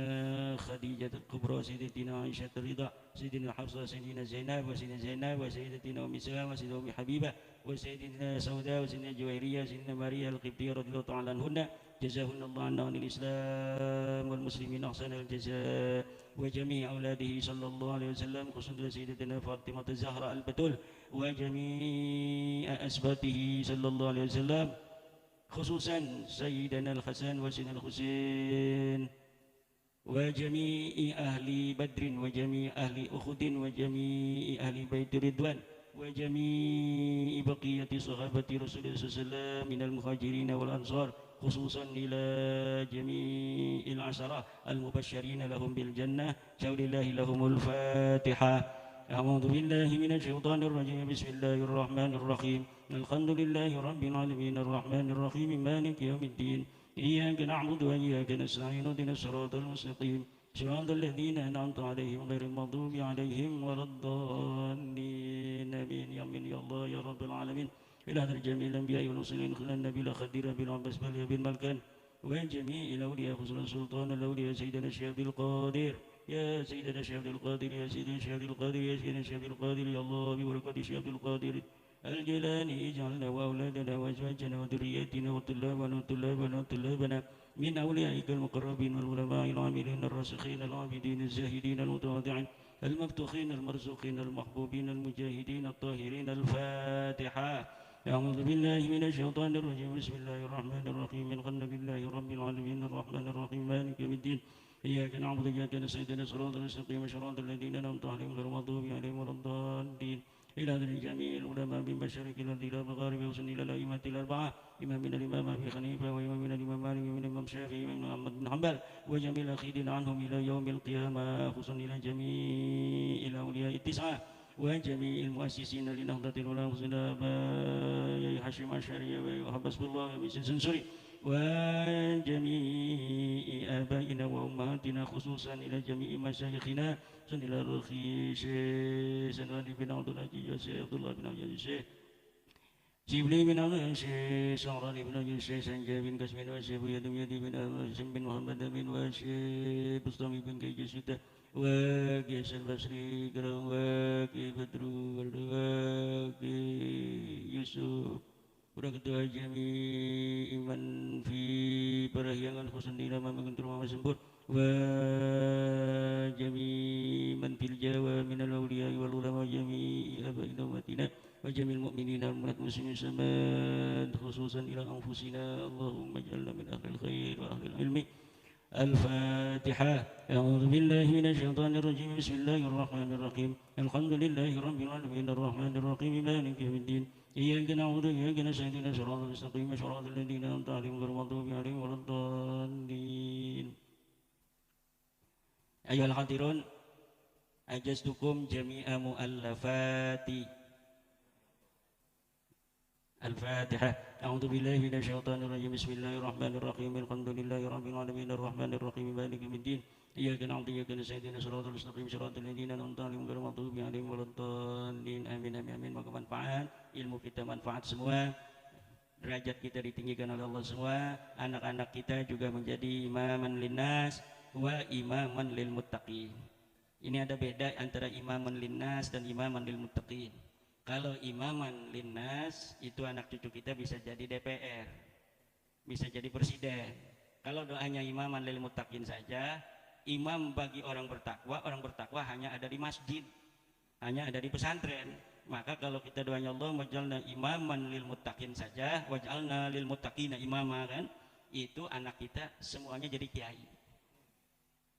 Khadijah al-Kubra, Sayyidatina Aisyah al-Ridha, Sayyidatina Hafsah, Sayyidatina Zainab, wa Sayyidatina Zainab, wa Sayyidatina Ummi Salamah, wa Sayyidatina Ummi Habibah, wa Sayyidatina Sauda, wa Sayyidatina Juwairiyah, Sayyidatina Maria al-Qibtiyah radhiyallahu ta'ala anhunna, jazahunallahu anna anil Islam wal muslimin ahsanal jazaa, wa jami'i auladihi sallallahu alaihi wasallam, khususnya Sayyidatina Fatimah az-Zahra al-Batul, wa jami'i asbatihi sallallahu alaihi wasallam, khususan Sayyidina al-Hasan wa Sayyidina al-Husain, وجميع أهل بدر وجميع أهل أخد وجميع أهل بيت رضوان وجميع بقية صحابة رسول الله صلى الله عليه وسلم من المهاجرين والأنصار، خصوصا إلى جميع العشرة المبشرين لهم بالجنة. شاء الله لهم الفاتحة. أعوذ بالله من الشيطان الرجيم. بسم الله الرحمن الرحيم. الحمد لله رب العالمين الرحمن الرحيم مالك يوم الدين. إياك نعبد وإياك نستعين اهدنا الصراط المستقيم صراط الذين أنعمت عليهم غير المغضوب عليهم ولا الضالين آمين يا من يا الله يا رب العالمين إلى هذا جميع الأنبياء والمرسلين خلال النبي الخدير بالعباس بل بالملكان وجميع الأولياء خصوصا سلطان الأولياء سيدنا الشيخ عبد القادر يا سيدنا الشيخ عبد القادر يا سيدنا الشيخ عبد القادر يا سيدنا الشيخ عبد القادر يا الله ببركة الشيخ عبد القادر الجيلاني اجعلنا وأولادنا وأزواجنا وذرياتنا وطلابنا من أوليائك المقربين والعلماء العاملين الراسخين العابدين الزاهدين المتواضعين المفتوحين المرزوقين المحبوبين المجاهدين الطاهرين الفاتحة أعوذ بالله من الشيطان الرجيم بسم الله الرحمن الرحيم الحمد لله رب العالمين الرحمن الرحيم مالك يوم الدين إياك نعبد وإياك نستعين صراط المستقيم صراط الذين أنعمت عليهم غير المغضوب عليهم ولا الضالين إلى جميع العلماء من مشارق الأرض إلى مغارب وصل إلى الأئمة الأربعة إمامنا الإمام أبي حنيفة وإمامنا الإمام مالك وإمامنا الإمام الشافعي وإمام أحمد بن حنبل وجميع الأخيرين عنهم إلى يوم القيامة خصوصا إلى جميع الأولياء التسعة وجميع المؤسسين لنهضة العلماء خصوصا أبا حاشم الشريعة وحبس الله ومسجد سنسري وجميع آبائنا وأمهاتنا خصوصا إلى جميع مشايخنا إلى الرخي شيخ سنواني بن عبد العزيز شيخ عبد الله بن عبد الشيخ جبلي بن عبد الشيخ سعراني بن عبد الشيخ سنجا بن قاسم وشيخ يدم يدي بن هاشم بن محمد بن وشيخ بسطامي بن كيجسوتا وكيس البصري كراوكي بدرو وردواكي يوسف Ketua jami iman fi perahyangan khusus di nama mengentur mama sempur wa jami man fil jawa minal awliya wal ulama jami abaina umatina wa jamil mu'minina wal muslimin samad khususan ila anfusina Allahumma ij'alna min ahlil khair wa ahlil ilmi الفاتحة أعوذ بالله من الشيطان الرجيم بسم الله الرحمن الرحيم الحمد لله رب العالمين الرحمن الرحيم مالك يوم الدين إياك نعبد وإياك نستعين صراط المستقيم صراط الذين أنعمت عليهم غير المغضوب عليهم ولا الضالين أيها الحاضرون أجزتكم جميع مؤلفات الفاتحة أعوذ بالله من الشيطان الرجيم بسم الله الرحمن الرحيم الحمد لله رب العالمين الرحمن الرحيم مالك يوم الدين إياك نعبد وإياك نستعين صراط المستقيم صراط الذين أنعمت عليهم غير المغضوب عليهم ولا الضالين آمين آمين آمين. Moga manfaat, ilmu kita manfaat semua, derajat kita ditinggikan oleh Allah semua, anak-anak kita juga menjadi imaman linnas wa imaman lil muttaqin. Ini ada beda antara imaman linnas dan imaman lil muttaqin. Kalau imaman linnas itu anak cucu kita bisa jadi DPR, bisa jadi presiden. Kalau doanya imaman lil muttaqin saja, imam bagi orang bertakwa hanya ada di masjid, hanya ada di pesantren. Maka kalau kita doanya Allah waj'alna imaman lil muttaqin saja, waj'alna lil muttaqina imama, kan itu anak kita semuanya jadi kiai.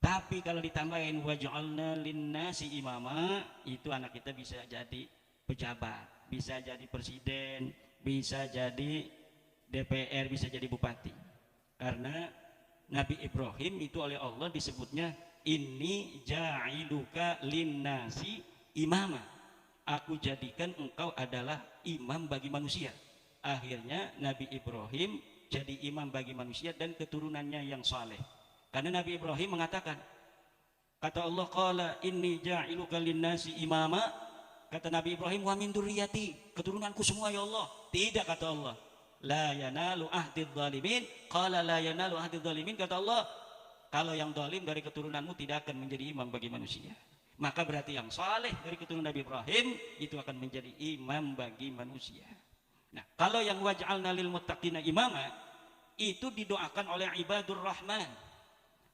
Tapi kalau ditambahin waj'alna linnasi imama, itu anak kita bisa jadi pejabat, bisa jadi presiden, bisa jadi DPR, bisa jadi bupati. Karena Nabi Ibrahim itu oleh Allah disebutnya inni ja'iluka linnasi imama, aku jadikan engkau adalah imam bagi manusia. Akhirnya Nabi Ibrahim jadi imam bagi manusia dan keturunannya yang saleh. Karena Nabi Ibrahim mengatakan, kata Allah, qala inni ja'iluka linnasi imama. Kata Nabi Ibrahim, wa min dzurriyyati, keturunanku semua ya Allah. Tidak, kata Allah, la yanalu ahdidz zalimin. Qala la yanalu ahdidz zalimin, kata Allah, kalau yang zalim dari keturunanmu tidak akan menjadi imam bagi manusia. Maka berarti yang saleh dari keturunan Nabi Ibrahim itu akan menjadi imam bagi manusia. Nah, kalau yang waj'alna lil muttaqina imama itu didoakan oleh ibadur rahman.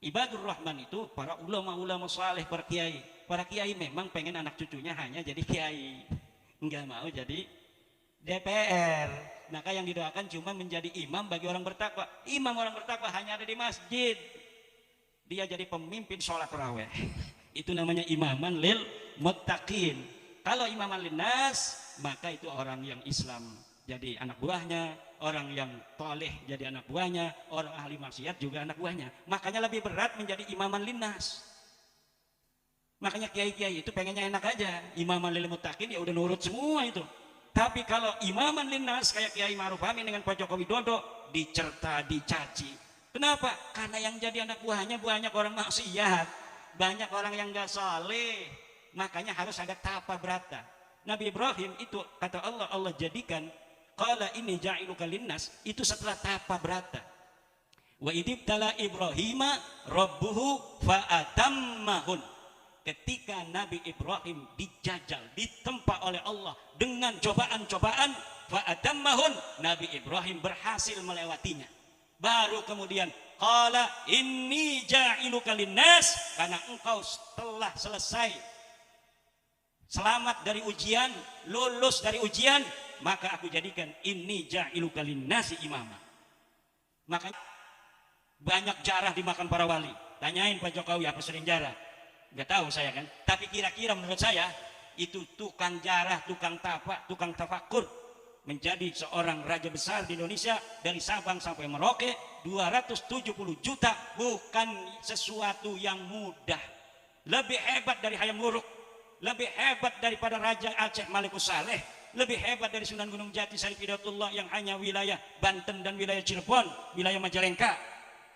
Ibadur Rahman itu para ulama-ulama saleh, para kiai. Para kiai memang pengen anak cucunya hanya jadi kiai, enggak mau jadi DPR. Maka yang didoakan cuma menjadi imam bagi orang bertakwa. Imam orang bertakwa hanya ada di masjid, dia jadi pemimpin sholat tarawih. Itu namanya imaman lil muttaqin. Kalau imaman linnas, maka itu orang yang Islam jadi anak buahnya, orang yang toleh jadi anak buahnya, orang ahli maksiat juga anak buahnya. Makanya lebih berat menjadi imaman linnas. Makanya kiai-kiai itu pengennya enak aja, imaman lil muttaqin ya udah nurut semua itu. Tapi kalau imaman linnas kayak Kiai Ma'ruf Amin dengan Pak Joko Widodo, dicerta, dicaci. Kenapa? Karena yang jadi anak buahnya banyak orang maksiat. banyak orang yang nggak saleh, makanya harus ada tapa brata. Nabi Ibrahim itu kata Allah, Allah jadikan qala ini ja'iluka linnas itu setelah tapa brata. Wa idibtala Ibrahima rabbuhu fa'atammahun. Ketika Nabi Ibrahim dijajal, ditempa oleh Allah dengan cobaan-cobaan, fa'atammahun, Nabi Ibrahim berhasil melewatinya. Baru kemudian qala inni ja'iluka linnas, karena engkau telah selesai selamat dari ujian, lulus dari ujian, maka aku jadikan inni ja'iluka linnasi imama. Makanya banyak jarah dimakan para wali. Tanyain Pak Jokowi apa sering jarah, nggak tahu saya kan, tapi kira-kira menurut saya itu tukang jarah, tukang tapak, tukang tafakur. Menjadi seorang raja besar di Indonesia dari Sabang sampai Merauke 270 juta bukan sesuatu yang mudah. Lebih hebat dari Hayam Wuruk, lebih hebat daripada Raja Aceh Malikus Saleh, lebih hebat dari Sunan Gunung Jati Syarif Hidayatullah yang hanya wilayah Banten dan wilayah Cirebon, wilayah Majalengka,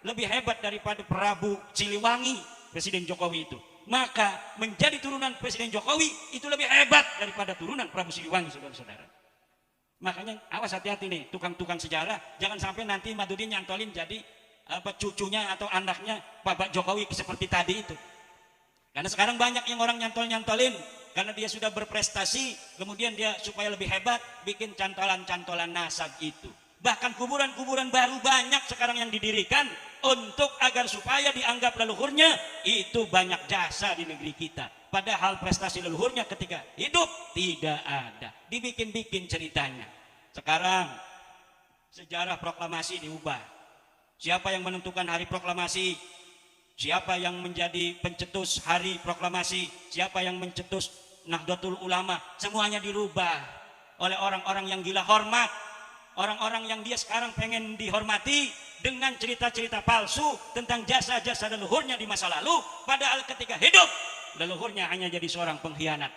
lebih hebat daripada Prabu Siliwangi Presiden Jokowi itu. Maka menjadi turunan Presiden Jokowi itu lebih hebat daripada turunan Prabu Siliwangi, saudara-saudara. Makanya awas, hati-hati nih tukang-tukang sejarah, jangan sampai nanti Madudin nyantolin jadi cucunya atau anaknya Pak Jokowi seperti tadi itu. Karena sekarang banyak yang orang nyantolin karena dia sudah berprestasi, kemudian dia supaya lebih hebat bikin cantolan-cantolan nasab itu. Bahkan kuburan-kuburan baru banyak sekarang yang didirikan untuk agar supaya dianggap leluhurnya itu banyak jasa di negeri kita. Padahal prestasi leluhurnya ketika hidup tidak ada, dibikin-bikin ceritanya. Sekarang sejarah proklamasi diubah. Siapa yang menentukan hari proklamasi? Siapa yang menjadi pencetus hari proklamasi? Siapa yang mencetus Nahdlatul Ulama? Semuanya dirubah oleh orang-orang yang gila hormat. Orang-orang yang dia sekarang pengen dihormati dengan cerita-cerita palsu tentang jasa-jasa leluhurnya di masa lalu. Padahal ketika hidup, leluhurnya hanya jadi seorang pengkhianat.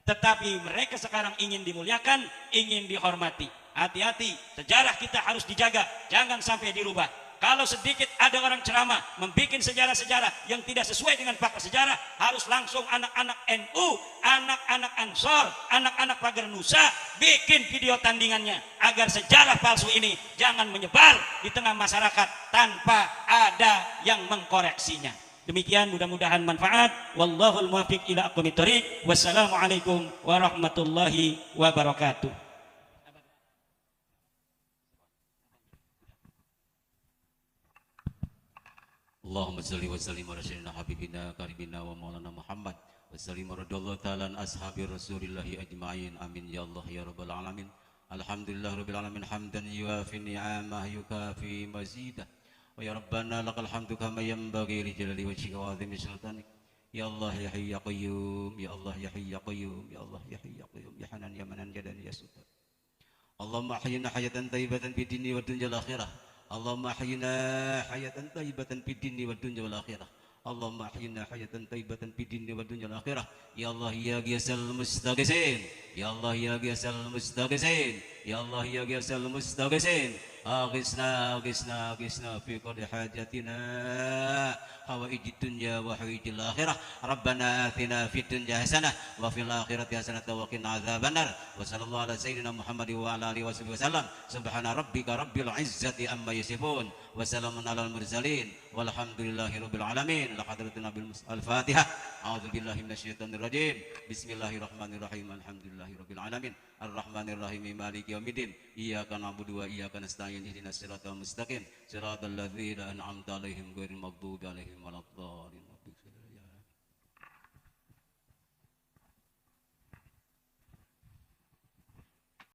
Tetapi mereka sekarang ingin dimuliakan, ingin dihormati. Hati-hati, sejarah kita harus dijaga. Jangan sampai dirubah. Kalau sedikit ada orang ceramah membuat sejarah-sejarah yang tidak sesuai dengan fakta sejarah, harus langsung anak-anak NU, anak-anak Ansor, anak-anak Pagar Nusa bikin video tandingannya agar sejarah palsu ini jangan menyebar di tengah masyarakat tanpa ada yang mengkoreksinya. Demikian, mudah-mudahan manfaat. Wallahul muwaffiq ila aqwamit thoriq. Wassalamualaikum warahmatullahi wabarakatuh. Allahumma salli wa sallim ala sayyidina habibina karibina wa maulana Muhammad wa sallim radhiyallahu ta'ala an ashabi rasulillahi ajma'in. Amin ya Allah ya rabbal alamin. Alhamdulillah rabbil alamin hamdan yuafi ni'amah yukafi mazidah. Wa ya rabbana lakal hamdu kama yanbaghi li jalali wajhika wa 'azimi sultanik. Ya Allah ya hayy ya qayyum, ya Allah ya hayy ya qayyum, ya Allah ya hayy ya qayyum, ya hanan ya manan ya dan ya sultan. Allahumma ahyina hayatan thayyibatan fid dunya wad dunya wal akhirah. Allahumma ahyina hayatan thayyibatan fid dunya wad dunya wal akhirah. Allahumma ahyina hayatan thayyibatan fid dunya wad dunya wal akhirah. Ya Allah ya ghiyasal mustaghisin, ya Allah ya ghiyasal mustaghisin, ya Allah ya ghiyasal mustaghisin. Aghisna aghisna aghisna fi qadri hajatina hawaijid dunya wa hawaijil akhirah. Rabbana atina fid dunya hasanah wa fil akhirati hasanah wa qina adzabannar. Wa sallallahu ala sayyidina Muhammad wa ala alihi wasallam. Subhana rabbika rabbil izzati amma yasifun wa salamun alal mursalin walhamdulillahi rabbil alamin. La hadratin nabil al-Fatihah. A'udzu billahi minasyaitonir rajim. Bismillahirrahmanirrahim. Alhamdulillahi rabbil alamin. Ar-Rahmanir-Rahim Maliki Yaumiddin. Iyyaka na'budu wa iyyaka nasta'in. Ihdinas siratal mustaqim. Siratal ladzina an'amta 'alaihim ghairil maghdubi 'alaihim waladdallin.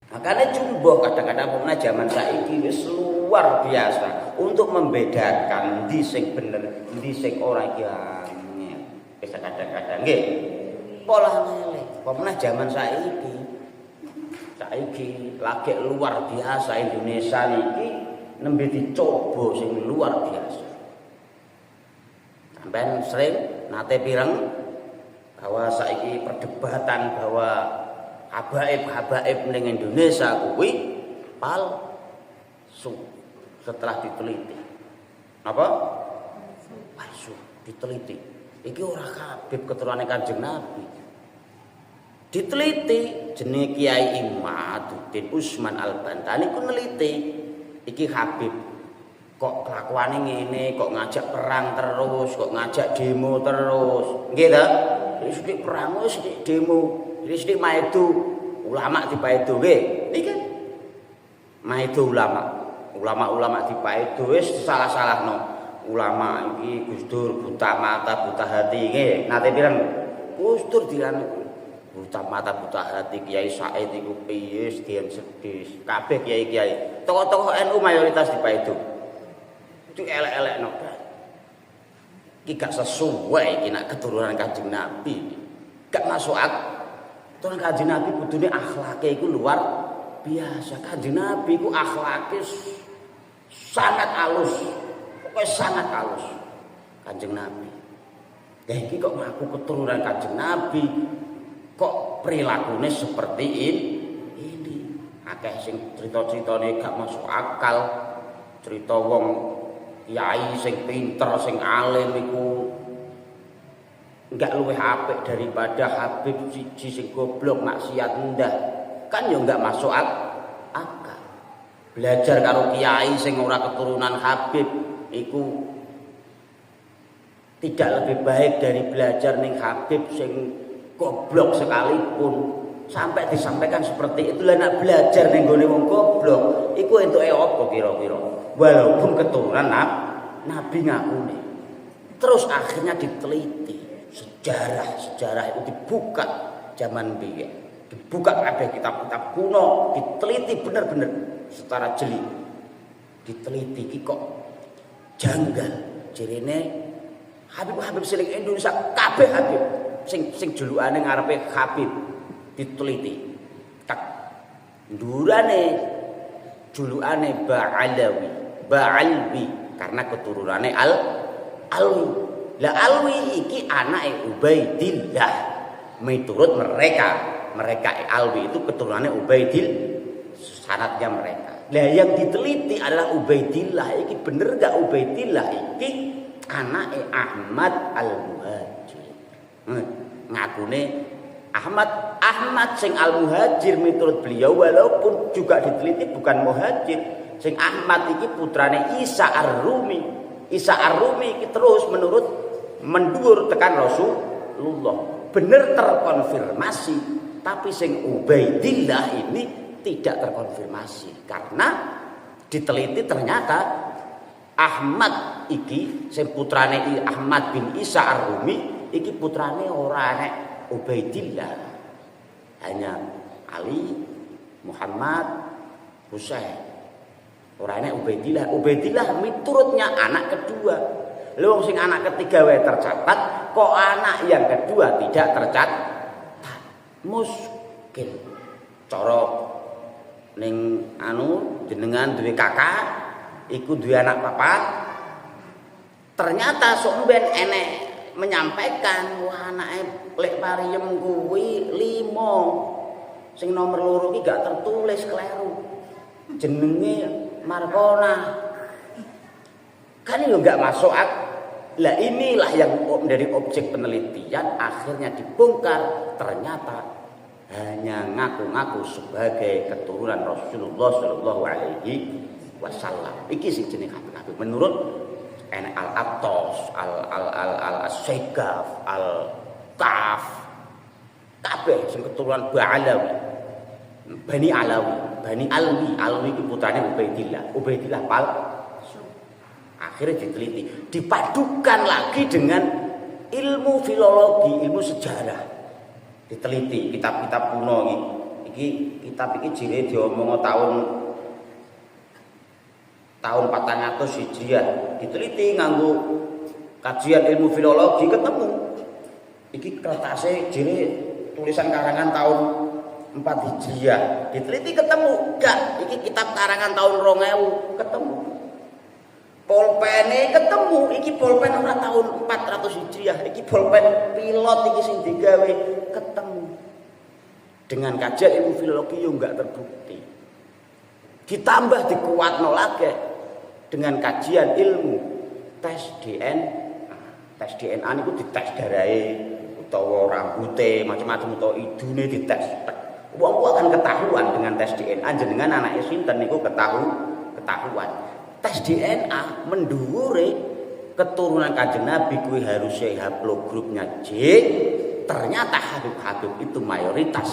Makanya jumbo kadang-kadang pernah zaman saiki wis luar biasa untuk membedakan ndi sing bener, ndi sing ora ya. Wis kadang-kadang nggih. Pola ngene. Pernah zaman saiki lagi luar biasa Indonesia niki nembe dicoba sing luar biasa. Sampeyan sering nate pireng bahwa saiki perdebatan bahwa habaib ning Indonesia kuwi palsu setelah diteliti. Apa? Palsu, diteliti. iki ora Habib keturunane Kanjeng Nabi. Diteliti jenenge Kiai Imaduddin Usman Al-Bantani ku neliti iki Habib kok kelakuane ngene, kok ngajak perang terus, kok ngajak demo terus. Nggih ta? Sithik perang, sithik demo, sithik maido, ulama dipaido nggih. Niki kan maido ulama dipaido wis salah-salahno. Ulama iki Gus Dur buta mata buta hati nggih. Nate pirang Gus Dur dilan buta mata buta hati Kiai Said iku piye diam sedis. Kabeh kiai-kiai, tokoh-tokoh NU mayoritas dipaido. Itu elek-elekno. Iki gak sesuai iki nak keturunan Kanjeng Nabi. Gak masuk akal. Keturunan Kanjeng Nabi kudune akhlake iku luar biasa. Kanjeng Nabi iku akhlake sangat halus. Pokoknya sangat halus. Kanjeng Nabi. Lah iki kok ngaku keturunan Kanjeng Nabi, kok perilakunya seperti ini. Akeh sing cerita-ceritane gak masuk akal. Cerita wong kiai sing pinter, sing alim iku enggak luwih apik daripada Habib siji sing goblok maksiat ndah. Kan ya enggak masuk akal. Belajar karo kiai sing ora keturunan Habib iku tidak lebih baik dari belajar ning Habib sing goblok sekalipun. Sampai disampaikan seperti itu, lah nak belajar ning gone wong goblok iku entuke apa kira-kira? Walaupun keturunan Nabi ngakune. Terus akhirnya diteliti sejarah itu dibuka zaman biyen. Dibuka kabeh kitab-kitab kuno, diteliti bener-bener secara jeli. Diteliti iki kok janggal. Jirene Habib sing Indonesia kabeh Habib sing julukane ngarepe Habib diteliti. Tak ndurane julukane Ba'alwi karena keturunannya Alwi. Lah Alwi iki anake Ubaidillah. Menurut mereka Alwi itu keturunannya Ubaidillah, sanadnya mereka. Lah yang diteliti adalah Ubaidillah. Iki bener gak Ubaidillah iki anake Ahmad Al-Muhajir. Ngakune Ahmad sing Al-Muhajir menurut beliau, walaupun juga diteliti bukan Muhajir. Sing Ahmad iki putrane Isa Ar-Rumi. Isa Ar-Rumi iki terus mendur tekan Rasulullah. Bener terkonfirmasi, tapi sing Ubaidillah ini tidak terkonfirmasi karena diteliti ternyata Ahmad iki sing putrane Ahmad bin Isa Ar-Rumi iki putrane ora nek Ubaidillah, hanya Ali, Muhammad, Husain. Ora nek Ubaidillah. Ubaidillah miturutnya anak kedua. Lha sing anak ketiga wae tercatat, kok anak yang kedua tidak tercatat? Muskil. Cara ning jenengan duwe kakak, iku duwe anak papat. Ternyata sok ben enek menyampaikan wah anake lek pariem kuwi 5. Sing nomor 2 iki gak tertulis kleru. Jenenge Markona. Kan itu gak masuk akal. Lah inilah yang dari objek penelitian akhirnya dibongkar, ternyata hanya ngaku-ngaku sebagai keturunan Rasulullah Shallallahu Alaihi Wasallam. Iki sing jenenge Habib menurut Al-Attos, Al-Segaf, Al-Kaf, kabeh sing keturunan Ba'alawi, Bani Alawi, Bani Alwi itu putranya Ubaidillah palsu. Akhirnya diteliti, dipadukan lagi dengan ilmu filologi, ilmu sejarah. Diteliti kitab-kitab kuno iki kitab iki jine diomong tahun 400 Hijriah. Diteliti nganggo kajian ilmu filologi ketemu. Iki kertasnya jine tulisan karangan tahun 4 Hijriah. Diteliti ketemu gak? Iki kitab karangan tahun 2000 ketemu. Polpene ketemu, iki polpen ora tahun 400 Hijriah. Iki polpen pilot iki sing digawe ketemu. Dengan kajian ilmu filologi yo enggak terbukti. Ditambah dikuatno lagi dengan kajian ilmu tes DNA. tes DNA niku dites darahe utawa rambute macam-macam utawa idune dites. Wong akan ketahuan dengan tes DNA jenengan anake sinten niku ketahuan. Tes DNA mendhuwure keturunan Kanjeng Nabi kuwi harusnya haplogrupnya J. Ternyata Habib itu mayoritas.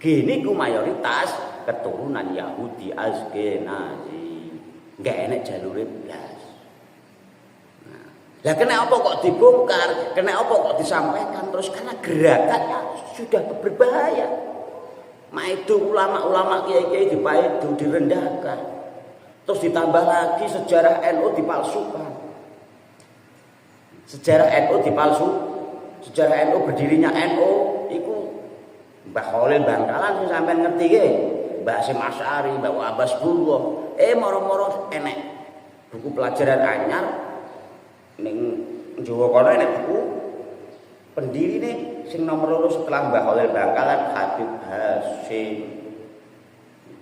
G niku mayoritas keturunan Yahudi Askenazi. Enggak enak jalure blas. Lah kena apa kok dibongkar? Kena apa kok disampaikan terus? Karena gerakannya sudah berbahaya. Maidu ulama-ulama kiai-kiai dipaidu, direndahkan. Terus ditambah lagi sejarah NU dipalsukan. Sejarah NU Sejarah NU berdirinya NU iku Mbah Khalil Bangkalan sing sampean ngerti nggih. Mbah Hasyim Asy'ari, Mbah Abbas Bullah. Moro-moro enek buku pelajaran anyar ning Jawa kono enek buku pendirine sing nomor 2 setelah Mbah Khalil Bangkalan Habib Hasyim.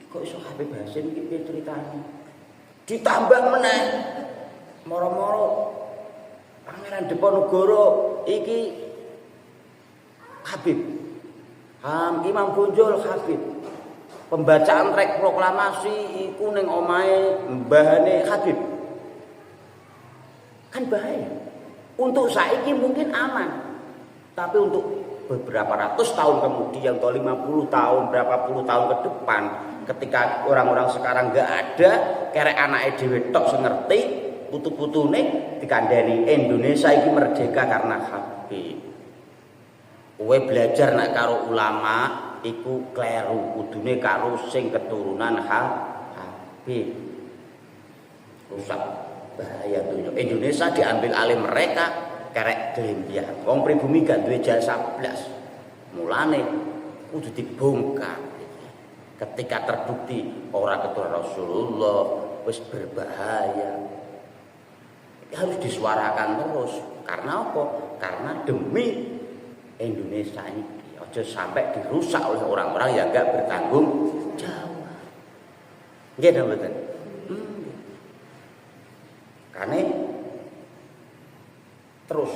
Kok iso Habib Hasyim iki piye ceritane? Ditambah meneh moro-moro Pangeran Diponegoro iki Habib Imam Bonjol Habib. Pembacaan rek proklamasi iku ning omahe mbahane Habib. Kan bahaya. Untuk saiki mungkin aman. Tapi untuk beberapa ratus tahun kemudian atau 50 tahun, berapa puluh tahun ke depan, ketika orang-orang sekarang enggak ada, kerek anake dhewe tok sing ngerti, putu-putune dikandani Indonesia iki merdeka karena Habib. Kowe belajar nak karo ulama iku kleru, kudune karo sing keturunan Habib. Rusak. Bahaya tuh. Indonesia diambil alih mereka kerek glembyah. Wong pribumi gak duwe jasa blas. Mulane kudu dibongkar. Ketika terbukti ora keturunan Rasulullah wis berbahaya. Harus disuarakan terus. Karena apa? Karena demi Indonesia ini aja sampai dirusak oleh orang-orang yang enggak bertanggung jawab. Nggih ta mboten? Karena terus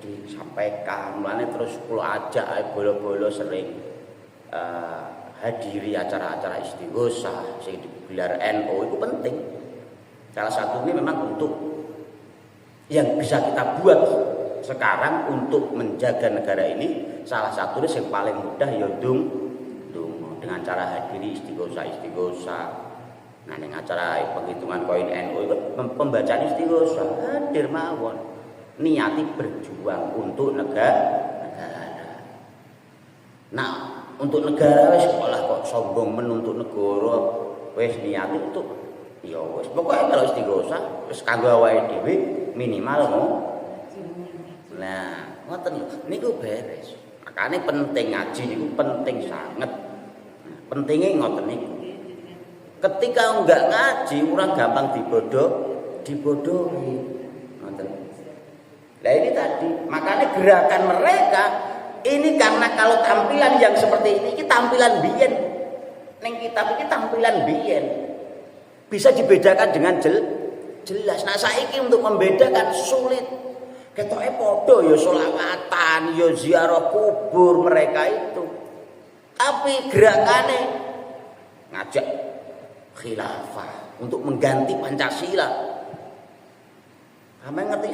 disampaikan, mulane terus kula ajak bolo-bolo sering hadiri acara-acara istighosah sing digelar NU itu penting. Salah satunya memang untuk yang bisa kita buat sekarang untuk menjaga negara ini, salah satunya yang paling mudah ya dengan cara hadiri istighosah. Nah, ning acara penghitungan koin NU itu pembacaan istighosah hadir mawon. Niati berjuang untuk negara. Nah, untuk negara wis sekolah kok sombong menuntut negara, wis niati untuk ya wis pokoke kalau istighosah wis kanggo awake dhewe minimal mau. Nah, ngoten niku beres. Makane penting ngaji niku penting sangat. Pentingnya ngoten niku. Ketika enggak ngaji, orang gampang dibodohi. Nah ini tadi, makanya gerakan mereka ini karena kalau tampilan yang seperti ini tampilan biyen. Ning kitab iki tampilan biyen. Bisa dibedakan dengan jelas. Nah saiki untuk membedakan sulit. Ketoke padha ya sholawatan, ya ziarah kubur mereka itu. Tapi gerakannya ngajak khilafah untuk mengganti Pancasila. Sampe ngerti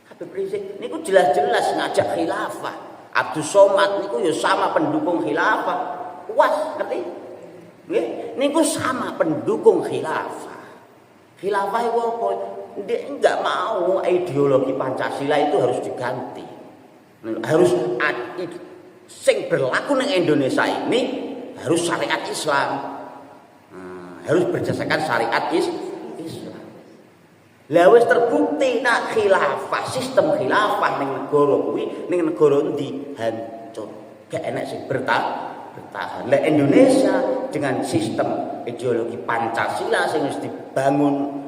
Habib Rizik niku jelas-jelas ngajak khilafah. Abdus Somad niku ya sama pendukung khilafah. Puas ngerti? Nggih, niku sama pendukung khilafah. Khilafah itu apa? Dia enggak mau ideologi Pancasila itu harus diganti. Harus sing berlaku ning Indonesia ini harus syariat Islam. Harus berdasarkan syariat Islam. Lah wis terbukti nak khilafah, sistem khilafah ning negara kuwi ning negara endi hancur. Gak enak sing bertahan. Lah Indonesia dengan sistem ideologi Pancasila sing wis dibangun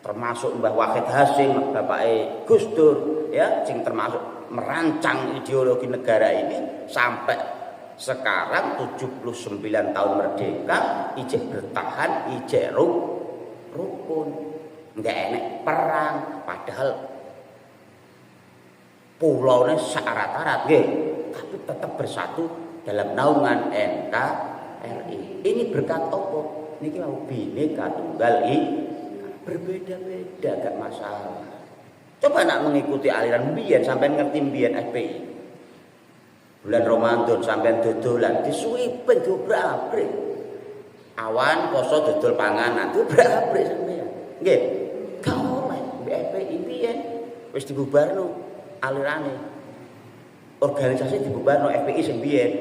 termasuk Mbah Wahid Hasyim, bapake Gus Dur ya, sing termasuk merancang ideologi negara ini sampai sekarang 79 tahun merdeka, ijek bertahan, ijek rukun. Enggak enek perang, padahal pulaunya syarat-syarat nggih, tapi tetap bersatu dalam naungan NKRI. Ini berkat apa? Niki mau Bhinneka Tunggal Ika. Berbeda-beda gak masalah. Coba nak mengikuti aliran mbiyen sampai ngerti mbiyen FPI. Bulan Ramadan sampai dodolan disuwipen diobrak-abrik. Awan poso dodol panganan diobrak-abrik sampean. Nggih. Gak oleh FPI mbiyen wis dibubarno alirane. Organisasi dibubarno FPI sing mbiyen.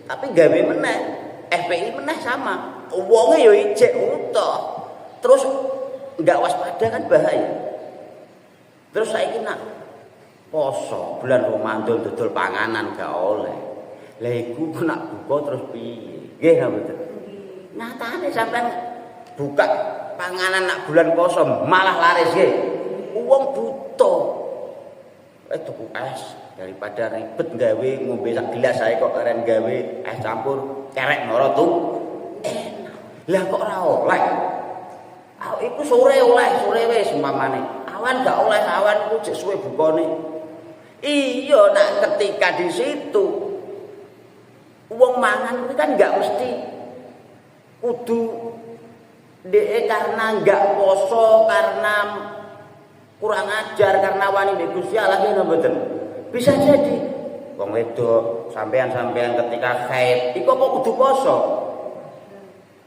Tapi gawe meneh FPI meneh sama. Wonge yo ijek utuh. Terus enggak waspada kan bahaya. Terus saiki nak poso bulan Ramadan dodol panganan gak oleh. Lah iku nak buka terus piye? Nggih ta mboten? Nyatane sampean buka panganan nak bulan poso malah laris nggih. Wong butuh. Tuku es daripada ribet gawe ngombe sak gelas ae kok keren gawe es campur kerek noro tuh. Enak. Lah kok ora oleh? Iku sore oleh, sore wis umpamane. Awan gak oleh, awan ku jek suwe bukane. Iya, nak ketika di situ wong mangan kuwi kan gak mesti kudu dhek karena gak poso, karena kurang ajar, karena wani mbek Gusti Allah ngene mboten. Bisa jadi wong wedok sampean-sampean ketika haid iku kok kudu poso.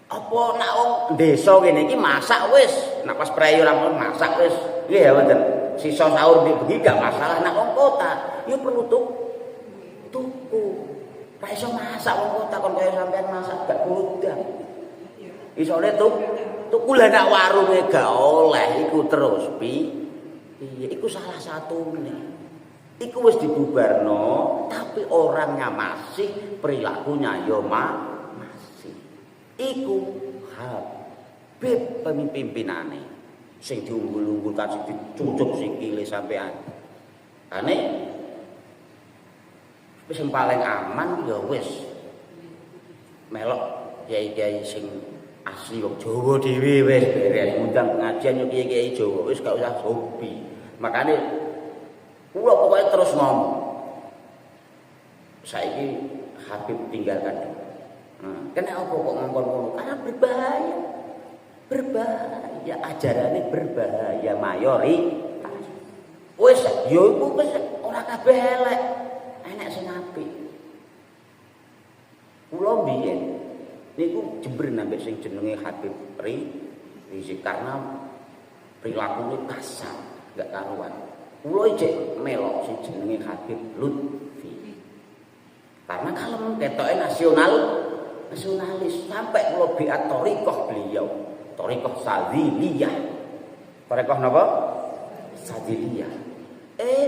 Apa nak wong desa kene iki masak wis, nak pas prayo lampun masak wis. Nggih ya mboten. Sisa sahur bengi gak masalah, nak wong kota ya perlu tuku. Ra iso masak wong kota kon kaya sampean masak gak godang. Isone tuku lah nak warunge gak oleh iku terus piye? Iku salah satune. Iku wis dibubarno, tapi orangnya masih, perilakunya ya masih. Iku Habib pemimpinane sing diunggul-unggulkan sing dicucuk sikile sampean. Ane wis sing paling aman ya wis melok kiai-kiai sing asli wong Jawa dhewe wis beres ngundang pengajian yo kiai-kiai Jawa wis gak usah hobi. Makane kula pokoke terus ngomong. Saiki Habib tinggalkan dulu. Kenapa kok ngomong ngono? Karena berbahaya. Berbahaya, ajarannya berbahaya mayoritas. Wis yo iku wis ora kabeh elek. Enek sing apik. Kula mbiyen niku jember nambah sing jenenge Habib Rizik karena perilakunya kasar, gak karuan. Kula ijek melok sing jenenge Habib Lutfi. Karena kalau ketoke nasionalis sampai kula biat thariqah beliau, thariqah Sadziliyah. Thariqah napa? Sadziliyah.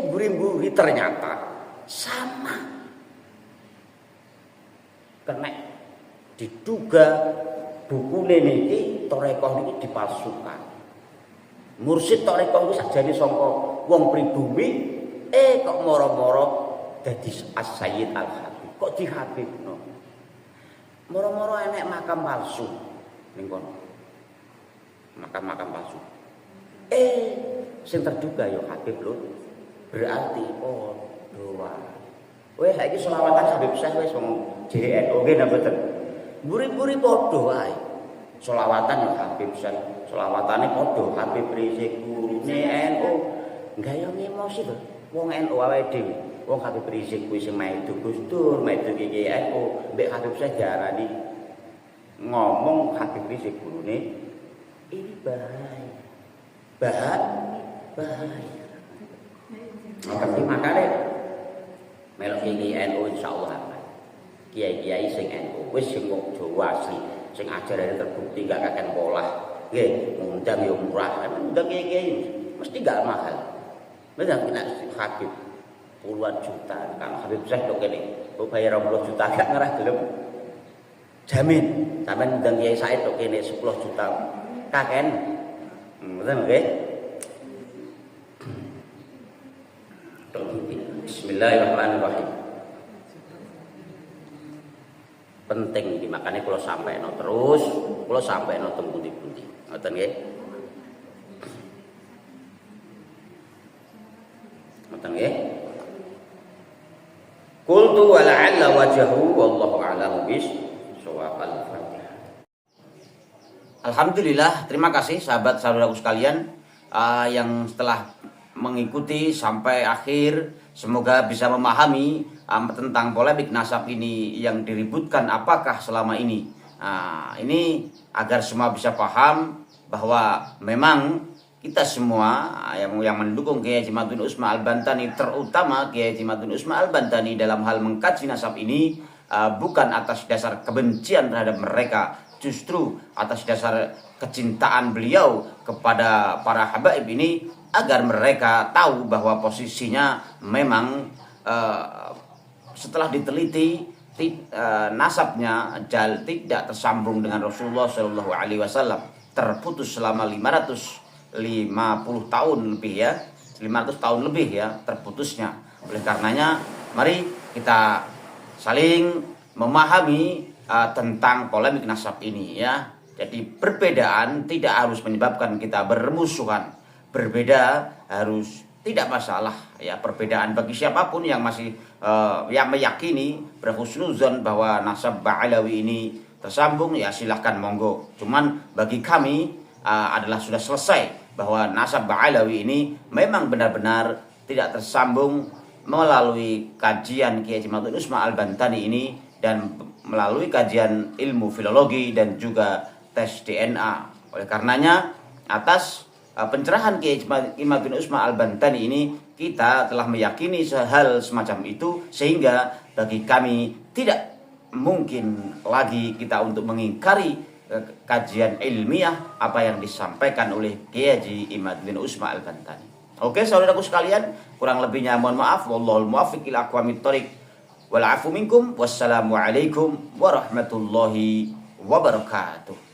Buri-buri ternyata sama. Karena diduga bukune niki thariqah niki dipalsukan. Mursyid thariqah iki sakjane saka wong pribumi kok moro-moro dadi As-Sayyid Al-Habib. Kok dihabibno? Moro-moro enek makam palsu ning kono. Makam-makam palsu. Sing terduga ya Habib lho. Berarti doa. Wes saiki selawatan Habib Syekh wis wong JNU nggih napa mboten? Buri-buri padha wae. Selawatan ya Habib Syekh, selawatane padha Habib Rizik gurune NU. Gaya emosi lho. Wong NU awake dhewe. Wong Habib Rizik kuwi sing maido Gus Dur, maido NU, mbek Habib Syekh diarani ngomong Habib Rizik gurune ini bahaya. Bahaya. Makane melok iki NU insyaallah. Kiai-kiai sing NU wis sing wong Jawa asli, sing ajarane terbukti gak kakek polah. Nggih, ngundang yo murah. Ngundang kiai-kiai mesti gak mahal. Benar kena Habib puluhan juta. Kalau Habib Syekh kok kene, kok bayar 20 juta gak ngerah gelem. Jamin, sampean ngundang Kiai Said kok kene 10 juta. Kaken. Betul nggih? Bismillahirrahmanirrahim. Penting iki makane kula sampeno terus, kula sampeno teng pundi-pundi. Ngoten nggih. Ngoten nggih. Qultu wa la'alla wajhahu wallahu a'lam bis-shawab. Al-Fatihah. Alhamdulillah, terima kasih sahabat-saudaraku sekalian yang telah mengikuti sampai akhir. Semoga bisa memahami tentang polemik nasab ini yang diributkan apakah selama ini. Ini agar semua bisa paham bahwa memang kita semua yang mendukung Kiai Haji Ma'ruf bin Utsman Al-Bantani, terutama Kiai Haji Ma'ruf bin Utsman Al-Bantani dalam hal mengkaji nasab ini bukan atas dasar kebencian terhadap mereka, justru atas dasar kecintaan beliau kepada para habaib ini, agar mereka tahu bahwa posisinya memang setelah diteliti nasabnya tidak tersambung dengan Rasulullah Shallallahu Alaihi Wasallam, terputus selama 550 tahun lebih ya, 500 tahun lebih ya terputusnya. Oleh karenanya mari kita saling memahami tentang polemik nasab ini ya. Jadi perbedaan tidak harus menyebabkan kita bermusuhan. Berbeda harus tidak masalah ya, perbedaan bagi siapapun yang masih yang meyakini berhusnuzon bahwa nasab Ba'alawi ini tersambung, ya silahkan monggo. Cuman bagi kami adalah sudah selesai bahwa nasab Ba'alawi ini memang benar-benar tidak tersambung melalui kajian Kiai Haji Ma'ruf bin Utsman Al-Bantani ini dan melalui kajian ilmu filologi dan juga tes DNA. Oleh karenanya atas pencerahan Kiai Haji Ma'ruf bin Utsman Al-Bantani ini kita telah meyakini hal semacam itu, sehingga bagi kami tidak mungkin lagi kita untuk mengingkari kajian ilmiah apa yang disampaikan oleh Kiai Haji Ma'ruf bin Utsman Al-Bantani. Oke saudaraku sekalian, kurang lebihnya mohon maaf. Wallahul muwaffiq ila aqwamit thoriq wal afu minkum. Wassalamualaikum warahmatullahi wabarakatuh.